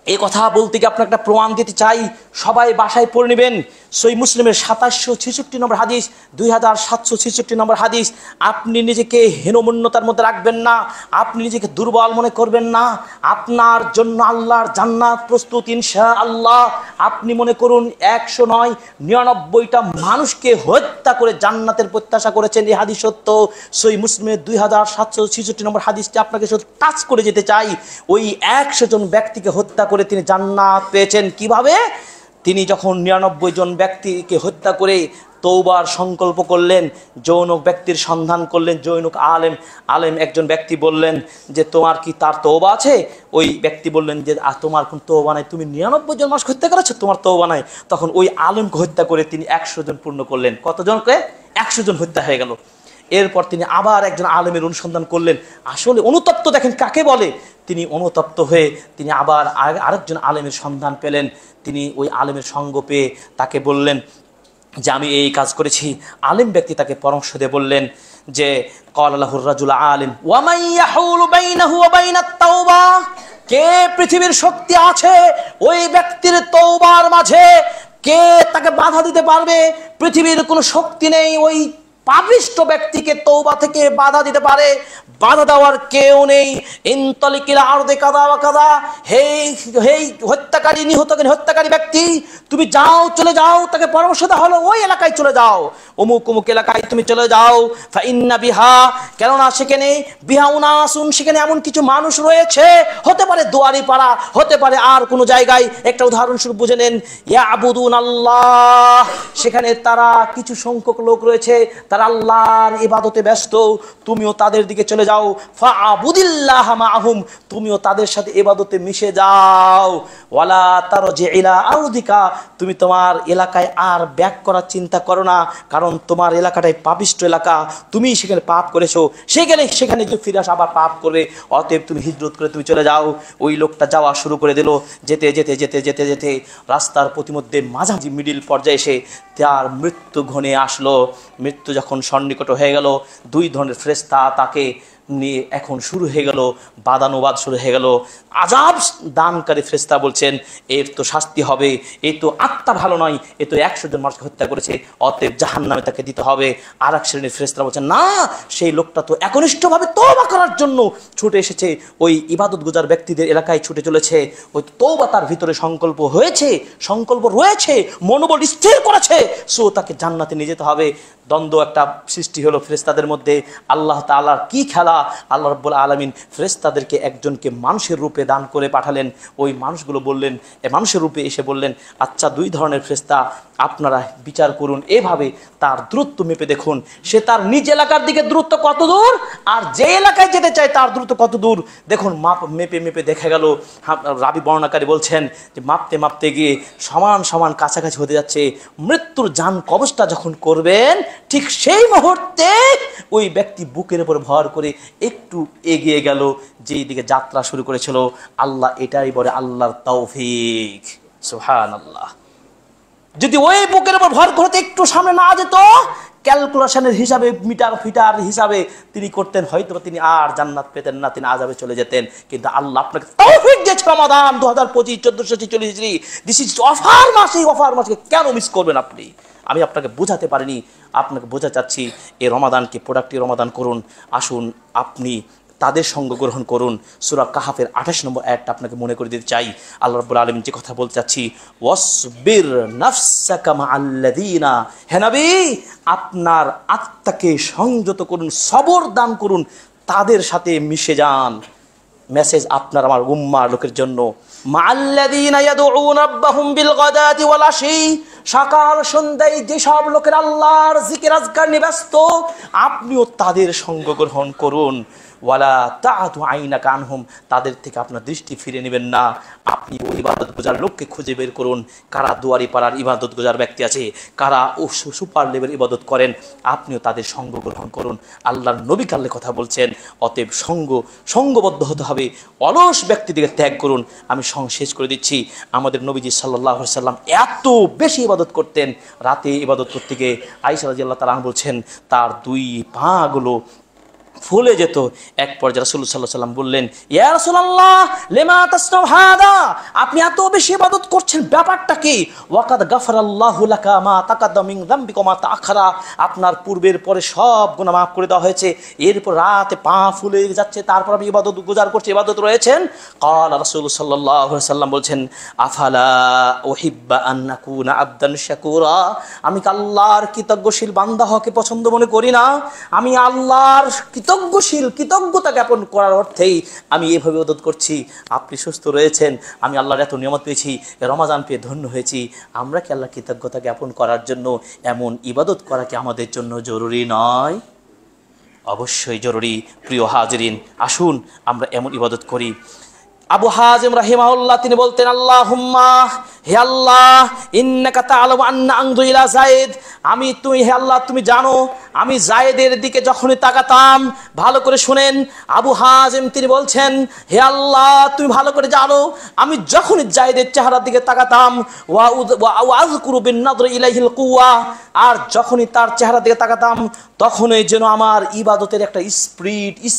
এই কথা বলতে গিয়ে আপনাকে একটা প্রমাণ দিতে চাই, সবাই বাসায় পড়ে নেবেন। সহিহ মুসলিমের 2766 নম্বর হাদিস, 2766 নম্বর হাদিস। আপনি নিজেকে হীনমন্যতার মধ্যে রাখবেন না, আপনি নিজেকে দুর্বল মনে করবেন না। আপনার জন্য আল্লাহর জান্নাত প্রস্তুত ইনশাআল্লাহ। আপনি মনে করুন 100 নয় 99টা মানুষকে হত্যা করে জান্নাতের প্রত্যাশা করেছেন। এই হাদিস সত্য। সহিহ মুসলিমের 2766 নম্বর হাদিসটি আপনাকে শুধু টাচ করে যেতে চাই। ওই 100 জন ব্যক্তিকে হত্যা করে তিনি জান্নাত পেয়েছেন। কিভাবে? তিনি যখন 99 জন ব্যক্তিকে হত্যা করে তওবার সংকল্প করলেন, যৌনক ব্যক্তির সন্ধান করলেন, যৌনক আলেম একজন ব্যক্তি বললেন যে তোমার কি তার তওবা আছে? ওই ব্যক্তি বললেন যে তোমার কোন তওবা নাই, তুমি 99 জন মানুষ হত্যা করেছো, তোমার তওবা নাই। তখন ওই আলেমকে হত্যা করে তিনি 100 জন পূর্ণ করলেন। কতজনকে? 100 জন হত্যা হয়ে গেল। এরপর তিনি আবার একজন আলেমের অনুসন্ধান করলেন। আসলে অনুতপ্ত দেখেন কাকে বলে। তিনি অনুতপ্ত হয়ে তিনি আবার আরেকজন আলেমের সন্ধান পেলেন। তিনি ওই আলেমের সঙ্গ পেয়ে তাকে বললেন যে আমি এই কাজ করেছি। আলেম ব্যক্তি তাকে পরামর্শ দিয়ে বললেন যে ক্বালা লাহুর রাজুল আলিম ওয়া মান ইয়াহুলু বাইনাহু ওয়া বাইনাত তাওবা, কে পৃথিবীর শক্তি আছে ওই ব্যক্তির তওবার মাঝে, কে তাকে বাধা দিতে পারবে? পৃথিবীর কোনো শক্তি নেই ওই পাপিষ্ঠ ব্যক্তিকে তওবা থেকে বাধা দিতে পারে। বাধা দেওয়ার কেউ নেই। ইনতালিকিল আরদে কাদা ওয়া কাদা, হেই হত্যাকারী হত্যাকারী ব্যক্তি, তুমি যাও, চলে যাও। তাকে পরামর্শ দেওয়া হলো ওই এলাকায় চলে যাও, অমুক অমুক এলাকায় তুমি চলে যাও। ফা ইন্না বিহা, কেননা সেখানে বিহা উনাসুন, সেখানে এমন কিছু মানুষ রয়েছে, হতে পারে দুয়ারি পাড়া, হতে পারে আর কোনো জায়গায়। একটা উদাহরণস্বরূপ বুঝে নেন, ইয়াবুদুন আল্লাহ, সেখানে তারা কিছু সংখ্যক লোক রয়েছে, তারা আল্লাহর ইবাদতে ব্যস্ত। তুমিও তাদের দিকে চলে যাও। ফাআবুদিল্লাহ মাআহুম, তুমিও তাদের সাথে ইবাদতে মিশে যাও। ওয়ালা তারজি ইলা আরদিকা, তুমি তোমার এলাকায় আর ব্যাক করার চিন্তা করো না, কারণ তোমার এলাকাটাই পাপিষ্ঠ এলাকা, তুমি সেখানে পাপ করেছো, সেখানে যে ফিরে আসা আবার পাপ করবে। অতএব তুমি হিজরত করে তুমি চলে যাও। ওই লোকটা যাওয়া শুরু করে দিল। যেতে যেতে যেতে যেতে যেতে রাস্তার প্রতিমধ্যে মাঝামাঝি মিডিল পর্যায়ে এসে তার মৃত্যু ঘনিয়ে আসলো। মৃত্যু যখন সন্নিকট হয়ে গেল, 2 ধরনের ফেরেশতা তাকে নিয়ে এখন শুরু হয়ে গেল বাদানুবাদ শুরু হয়ে গেল। আযাব দানকারী ফেরেশতা বলছেন এর তো শাস্তি হবে, এ তো আত্মা ভালো নয়, এ তো 100 জন মানুষকে হত্যা করেছে, অতএব জাহান্নামে তাকে দিতে হবে। আর এক শ্রেণীর ফেরেশতা বলছেন না, সেই লোকটা তো একনিষ্ঠভাবে তওবা করার জন্য ছুটে এসেছে, ওই ইবাদত গুজার ব্যক্তিদের এলাকায় ছুটে চলেছে, ওই তওবা তার ভিতরে সংকল্প হয়েছে, সংকল্প রয়েছে, মনোবল স্থির করেছে, সো তাকে জান্নাতে নিয়ে যেতে হবে। দ্বন্দ্ব একটা সৃষ্টি হলো ফেরেশতাদের মধ্যে। আল্লাহ তাআলার কি খেলা! আল্লাহ রাব্বুল আলামিন ফেরেশতাদেরকে একজনকে মানুষের রূপে দান করে পাঠালেন। ওই মানুষগুলো বললেন, মানুষের রূপে এসে বললেন, আচ্ছা 2 ধরনের ফেরেশতা আপনারা বিচার করুন, এভাবে তার দূরত্ব মেপে দেখুন, সে তার নিজ এলাকার দিকে দূরত্ব কত দূর, আর যে এলাকায় যেতে চায় তার দূরত্ব কত দূর। দেখুন মেপে মেপে দেখা গেল, রাবি বর্ণনাকারী বলছেন যে মাপতে মাপতে গিয়ে সমান সমান কাছাকাছি হতে যাচ্ছে। মৃত্যুর যান কবজটা যখন করবেন, ঠিক সেই মুহূর্তে ওই ব্যক্তি বুকের উপর ভর করে একটু এগিয়ে গেল, যেই দিকে যাত্রা শুরু করেছিল। আল্লাহ এটাই বলে আল্লাহর তৌফিক। সুবহানাল্লাহ। যদি ওই বুকের উপর ভর করতে একটু সামনে না যেত, ক্যালকুলেশনের হিসাবে, মিটার ফিটার হিসাবে তিনি করতেন, হয়তো তিনি আর জান্নাত পেতেন না, তিনি আযাবে চলে যেতেন। কিন্তু আল্লাহ আপনাকে তৌফিক দিয়েছে, রমাদান 2025 1440 দিস ইজ অফার মাস। এই অফার মাসকে কেন মিস করবেন আপনি? আমি আপনাকে বোঝাতে পারিনি, আপনাকে বোঝা চাচ্ছি। এই রমাদানকে প্রোডাক্টিভ রমাদান করুন। আসুন আপনি তাদের সঙ্গ গ্রহণ করুন। সূরা কাহাফের 28 নম্বর আয়াতটা আপনাকে মনে করে দিতে চাই। আল্লাহ রাব্বুল আলামিন যে কথা বলতে চাচ্ছি, ওয়াসবির নাফসাকা মাআল্লাযিনা, হে নবী আপনার আত্মাকে সংযত করুন, সবর দান করুন, তাদের সাথে মিশে যান। মেসেজ আপনার আমার উম্মার লোকের জন্য। মাআল্লাযিনা ইয়াদউনা রাব্বাহুম বিল গাদাতি ওয়াল আশি, সকাল সন্ধ্যায় যেসব লোকের আল্লাহর জিকির আজকার নিয়ে ব্যস্ত, আপনিও তাদের সঙ্গ গ্রহণ করুন। ওয়ালা তাআতু আইনাকা আনহুম, তাদের থেকে আপনার দৃষ্টি ফিরে নেবেন না। আপনি ওই ইবাদত গুজার লোককে খুঁজে বের করুন, কারা দুয়ারি পাড়ার ইবাদত গুজার ব্যক্তি আছে, কারা সুপার লেভেল ইবাদত করেন, আপনিও তাদের সঙ্গ গ্রহণ করুন। আল্লাহর নবী কাল্লে কথা বলছেন, অতএব সঙ্গবদ্ধ হতে হবে, অলস ব্যক্তিদিকে ত্যাগ করুন। আমি শেষ করে দিচ্ছি। আমাদের নবীজি সাল্লাল্লাহু আলাইহি সাল্লাম এত বেশি ইবাদত করতেন, রাতে ইবাদত করতে গিয়ে আয়েশা রাদিয়াল্লাহু তাআলা আনহা বলছেন তার দুই পাগুলো ফুলে যেত। এক পর্যায়ে রাসূলুল্লাহ সাল্লাল্লাহু আলাইহি ওয়াসাল্লাম বললেন, ইয়া রাসূলুল্লাহ লিমা তাসনাউ হাদা, আপনি এত বেশি ইবাদত করছেন, ব্যাপারটা কি? ওয়াকাদ গাফারাল্লাহু লাকা মা তাকাদ্দামা মিন যামবিকা মা তাআখারা, আপনার পূর্বের পরে সব গুনাহ মাফ করে দেওয়া হয়েছে। এরপর রাতে পা ফুলে যাচ্ছে, তারপর আপনি ইবাদত গুজার করছেন, ইবাদত রয়েছেন। ক্বালা রাসূলুল্লাহ সাল্লাল্লাহু আলাইহি ওয়াসাল্লাম বলছেন, আফালা উহিব্বা আন নাকুনা আবদান শাকুরা, আমি কি আল্লাহর কৃতজ্ঞশীল বান্দা হওয়াকে পছন্দ মনে করি না? আমি আল্লাহর কৃতজ্ঞতা জ্ঞাপন করার অর্থেই আমি এভাবে ইবাদত করছি। আপনি সুস্থ রয়েছেন, আমি আল্লাহর এত নিয়ামত পেয়েছি, রমাদান পেয়ে ধন্য হয়েছি। আমরা কি আল্লাহর কৃতজ্ঞতা জ্ঞাপন করার জন্য এমন ইবাদত করা কি আমাদের জন্য জরুরি নয়? অবশ্যই জরুরি। প্রিয় হাজিরিন, আসুন আমরা এমন ইবাদত করি। আবু হাজিম রাহিমাহুল্লাহ তিনি বলতেন, আল্লাহুম্মা, হে আল্লাহ, ইন্নাকা তাআলামু আন্না আনযুরু ইলা যায়েদ, হে আল্লাহ তুমি জানো আমি যায়েদের দিকে যখনই তাকাতাম, ভালো করে শুনেন, আবু হাজিম তিনি বলছেন, হে আল্লাহ তুমি ভালো করে জানো আমি যখনই যায়েদের চেহারার দিকে তাকাতাম, ওয়া আযকুরু বিন নাযরি ইলাইহিল কুওয়া, আর যখনই তার চেহারার দিকে তাকাতাম তখনই যেন আমার ইবাদতের একটা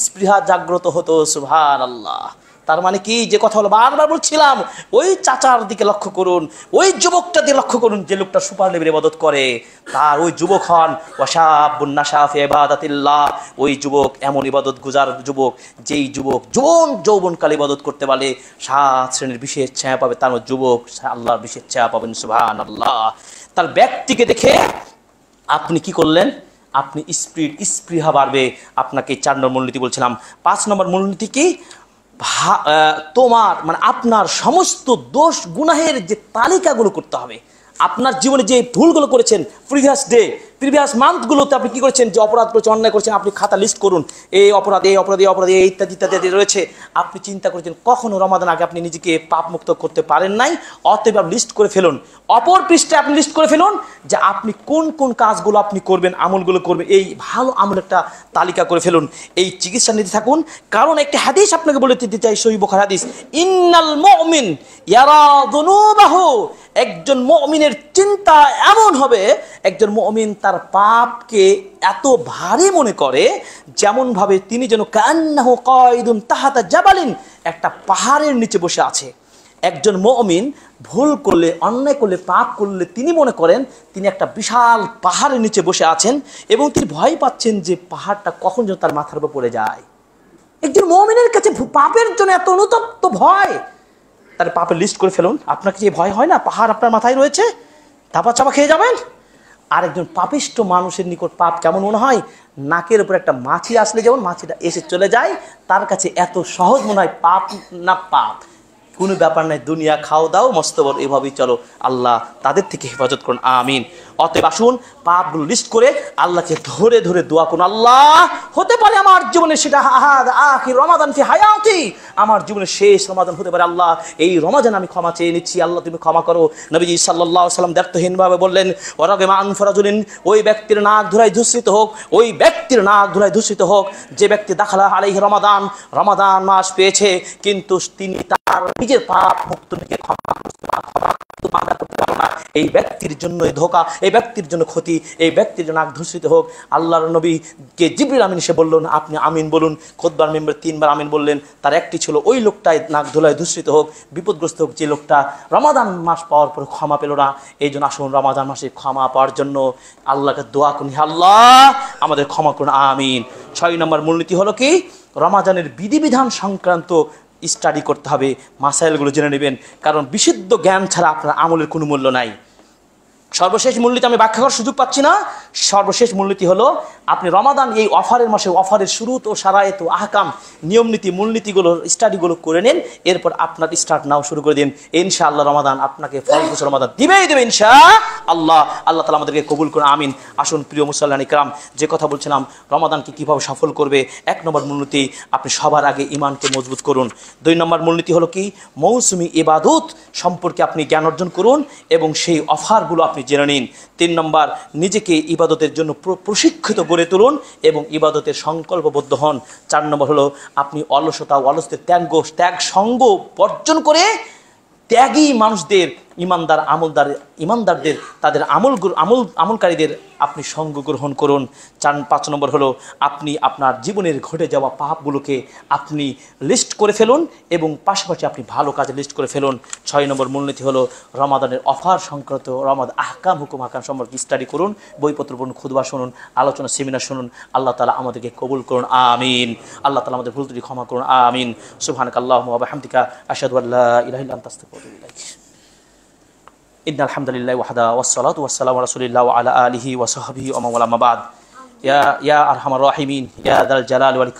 স্পৃহা জাগ্রত হতো। সুবহানাল্লাহ। তার মানে কি, যে কথা হলো বারবার বলছিলাম, ওই চাচার দিকে লক্ষ্য করুন, ওই যুবকটা দিয়ে লক্ষ্য করুন যে লোকটা সুপার লেভেলে ইবাদত করে, তার ওই যুবক হন ওয়াশাবুন নাশা ফি ইবাদাতিল্লাহ, ওই যুবক এমন ইবাদত গুজার যুবক, যেই যুবক যৌবনকালে ইবাদত করতে পারে 7 শ্রেণীর বিশেষ ছায়া পাবে, তার যুবক আল্লাহর বিশেষ ছায়া পাবেন। সুবহানাল্লাহ। তার ব্যক্তিকে দেখে আপনি কি করলেন? আপনি স্পৃহা বাড়বে। আপনাকে 4 নম্বর মূলনীতি বলছিলাম। 5 নম্বর মূলনীতি কি? তোমার মানে আপনার সমস্ত দোষ গুনাহের যে তালিকাগুলো করতে হবে, আপনার জীবনে যে ভুলগুলো করেছেন প্রিভিয়াস মান্থগুলোতে আপনি কি করেছেন, যে অপরাধ করেছেন, অন্যায় করেছেন, আপনি খাতা লিস্ট করুন, এই অপরাধ ইত্যাদি ইত্যাদি রয়েছে। আপনি চিন্তা করেছেন কখনো রমাদান আগে আপনি নিজেকে পাপ মুক্ত করতে পারেন নাই, অতএব আপনি লিস্ট করে ফেলুন। অপর পৃষ্ঠায় আপনি লিস্ট করে ফেলুন যে আপনি কোন কোন কাজগুলো আপনি করবেন, আমলগুলো করবেন, এই ভালো আমল একটা তালিকা করে ফেলুন। এই চিকিৎসা নিতে থাকুন। কারণ একটা হাদিস আপনাকে বলে দিতে চাই, সহিহ বুখারী হাদিস, ইন্নাল মুমিন ইয়ারা যুনুবাহু, একজন মুমিনের চিন্তা এমন হবে, একজন মুমিন তার পাপকে এত ভারী মনে করে, যেমন ভাবে তিনি যেন কান্নাহু কায়দুন তাহাতা জাবালিন, একটা পাহাড়ের নিচে বসে আছে। একজন মুমিন ভুল করলে, অন্যায় করলে, পাপ করলে তিনি মনে করেন তিনি একটা বিশাল পাহাড়ের নিচে বসে আছেন এবং তিনি ভয় পাচ্ছেন যে পাহাড়টা কখন যেন তার মাথার উপর পড়ে যায়। একজন মুমিনের কাছে পাপের জন্য এত অনুতপ্ত ভয়, তার পাপের লিস্ট করে ফেলুন। আপনাকে যে ভয় হয় না, পাহাড় আপনার মাথায় রয়েছে, চাপা চাপা খেয়ে যাবেন। আর একজন পাপিষ্ট মানুষের নিকট পাপ কেমন মনে হয়? নাকের উপর একটা মাছি আসলে যেমন মাছিটা এসে চলে যায়, তার কাছে এত সহজ মনে হয় পাপ না পাপ, কোনো ব্যাপার নাই, দুনিয়া খাও দাও মস্ত বড়, এভাবেই চলো। আল্লাহ তাদের থেকে হেফাজত করুন, আমিন। অতএব আসুন পাপগুলো লিস্ট করে আল্লাহকে ধরে ধরে দোয়া করুন, আল্লাহ হতে পারে আমার জীবনে সেটা আখির রমাদান ফি হায়াতি, আমার জীবনের শেষ রমাদান হতে পারে, আল্লাহ এই রমাদান আমি ক্ষমা চেয়ে নিচ্ছি, আল্লাহ তুমি ক্ষমা করো। নবীজি সাল্লাল্লাহু আলাইহি ওয়াসাল্লাম দায়িত্বহীনভাবে বললেন, ওয়ারাগিমা আনফরাজুলিন, ওই ব্যক্তির নাক ধুলাই ধূসরিত হোক, ওই ব্যক্তির নাক ধুলাই ধূসরিত হোক যে ব্যক্তি দাখালা আলাইহি রমাদান মাস পেয়েছে কিন্তু তিনি তার নিজের পাপ মুক্ত থেকে ক্ষমা এই ব্যক্তির জন্য এই ধোঁকা, এই ব্যক্তির জন্য ক্ষতি, এই ব্যক্তির জন্য নাক ধূসরিত হোক। আল্লাহর নবীকে জিবরিল আমিন এসে বললেন আপনি আমিন বলুন। খুতবার মেম্বার 3 বার আমিন বললেন। তার একটি ছিল ওই লোকটাই নাক ধুলায় ধূসরিত হোক, বিপদগ্রস্ত হোক, যে লোকটা রমাদান মাস পাওয়ার পর ক্ষমা পেল না। এই জন্য আসুন রমাদান মাসে ক্ষমা পাওয়ার জন্য আল্লাহকে দোয়া করুন, আল্লাহ আমাদের ক্ষমা করুন, আমিন। 6 নম্বর মূলনীতি হলো কি, রমাদানের বিধিবিধান সংক্রান্ত স্টাডি করতে হবে, মাসাইলগুলো জেনে নেবেন, কারণ বিশুদ্ধ জ্ঞান ছাড়া আপনার আমলের কোনো মূল্য নাই। সর্বশেষ মূলনীতি আমি ব্যাখ্যা করার সুযোগ পাচ্ছি না। সর্বশেষ মূলনীতি হলো আপনি রমাদান এই অফারের মাসে অফারের শুরুত ও সারায়েত ও আহকাম নিয়মনীতি মূলনীতিগুলো স্টাডিগুলো করে নিন, এরপর আপনার স্টার্ট নাও শুরু করে দিন। ইনশাআল্লাহ রমাদান আপনাকে ফলপ্রসূ রমাদান দিবেই দেবে ইনশাআল্লাহ। আল্লাহ তাআলা আমাদেরকে কবুল করুন, আমিন। আসুন প্রিয় মুসল্লিয়ান ইকরাম, যে কথা বলছিলাম রমাদানকে কীভাবে সফল করবে, 1 নম্বর মূলনীতি আপনি সবার আগে ঈমানকে মজবুত করুন। 2 নম্বর মূলনীতি হলো কি, মৌসুমি ইবাদত সম্পর্কে আপনি জ্ঞান অর্জন করুন এবং সেই অফারগুলো আপনি জেনে নিন। 3 নম্বর নিজেকে ইবাদতের জন্য প্রশিক্ষিত গড়ে তুলুন এবং ইবাদতের সংকল্পবদ্ধ হন। 4 নম্বর হলো আপনি অলসতা ও অলসদের ত্যাগ সঙ্গ বর্জন করে ত্যাগী মানুষদের, ইমানদারদের তাদের আমলকারীদের আপনি সঙ্গ গ্রহণ করুন। 5 নম্বর হলো আপনি আপনার জীবনের ঘটে যাওয়া পাপগুলোকে আপনি লিস্ট করে ফেলুন এবং পাশাপাশি আপনি ভালো কাজে লিস্ট করে ফেলুন। 6 নম্বর মূলনীতি হলো রমাদানের অফার সংক্রান্ত রমাদান হুকুম হাকাম সম্পর্কে স্টাডি করুন, বইপত্র পড়ুন, খুতবা শুনুন, আলোচনা সেমিনার শুনুন। আল্লাহ তাআলা আমাদেরকে কবুল করুন, আমিন। আল্লাহ তাআলা আমাদের ভুল ত্রুটি ক্ষমা করুন, আমিন। সুবহানাকাল্লাহুম্মা ওয়া বিহামদিকা আশহাদু আল্লা ইলাহা ইল্লা আনতা আস্তাগফিরুকা ওয়া আতুবু ইলাইক। ইন্নাল হামদুলিল্লাহি ওয়াহদা ওয়াসসালাতু ওয়াসসালামু আলা রাসূলিল্লাহি ওয়া আলা আলিহি ওয়া সাহবিহি ওয়া মান ওয়ালা, মা বাদ। ইয়া আরহামার রাহিমিন, ইয়া যাল জালালি ওয়াল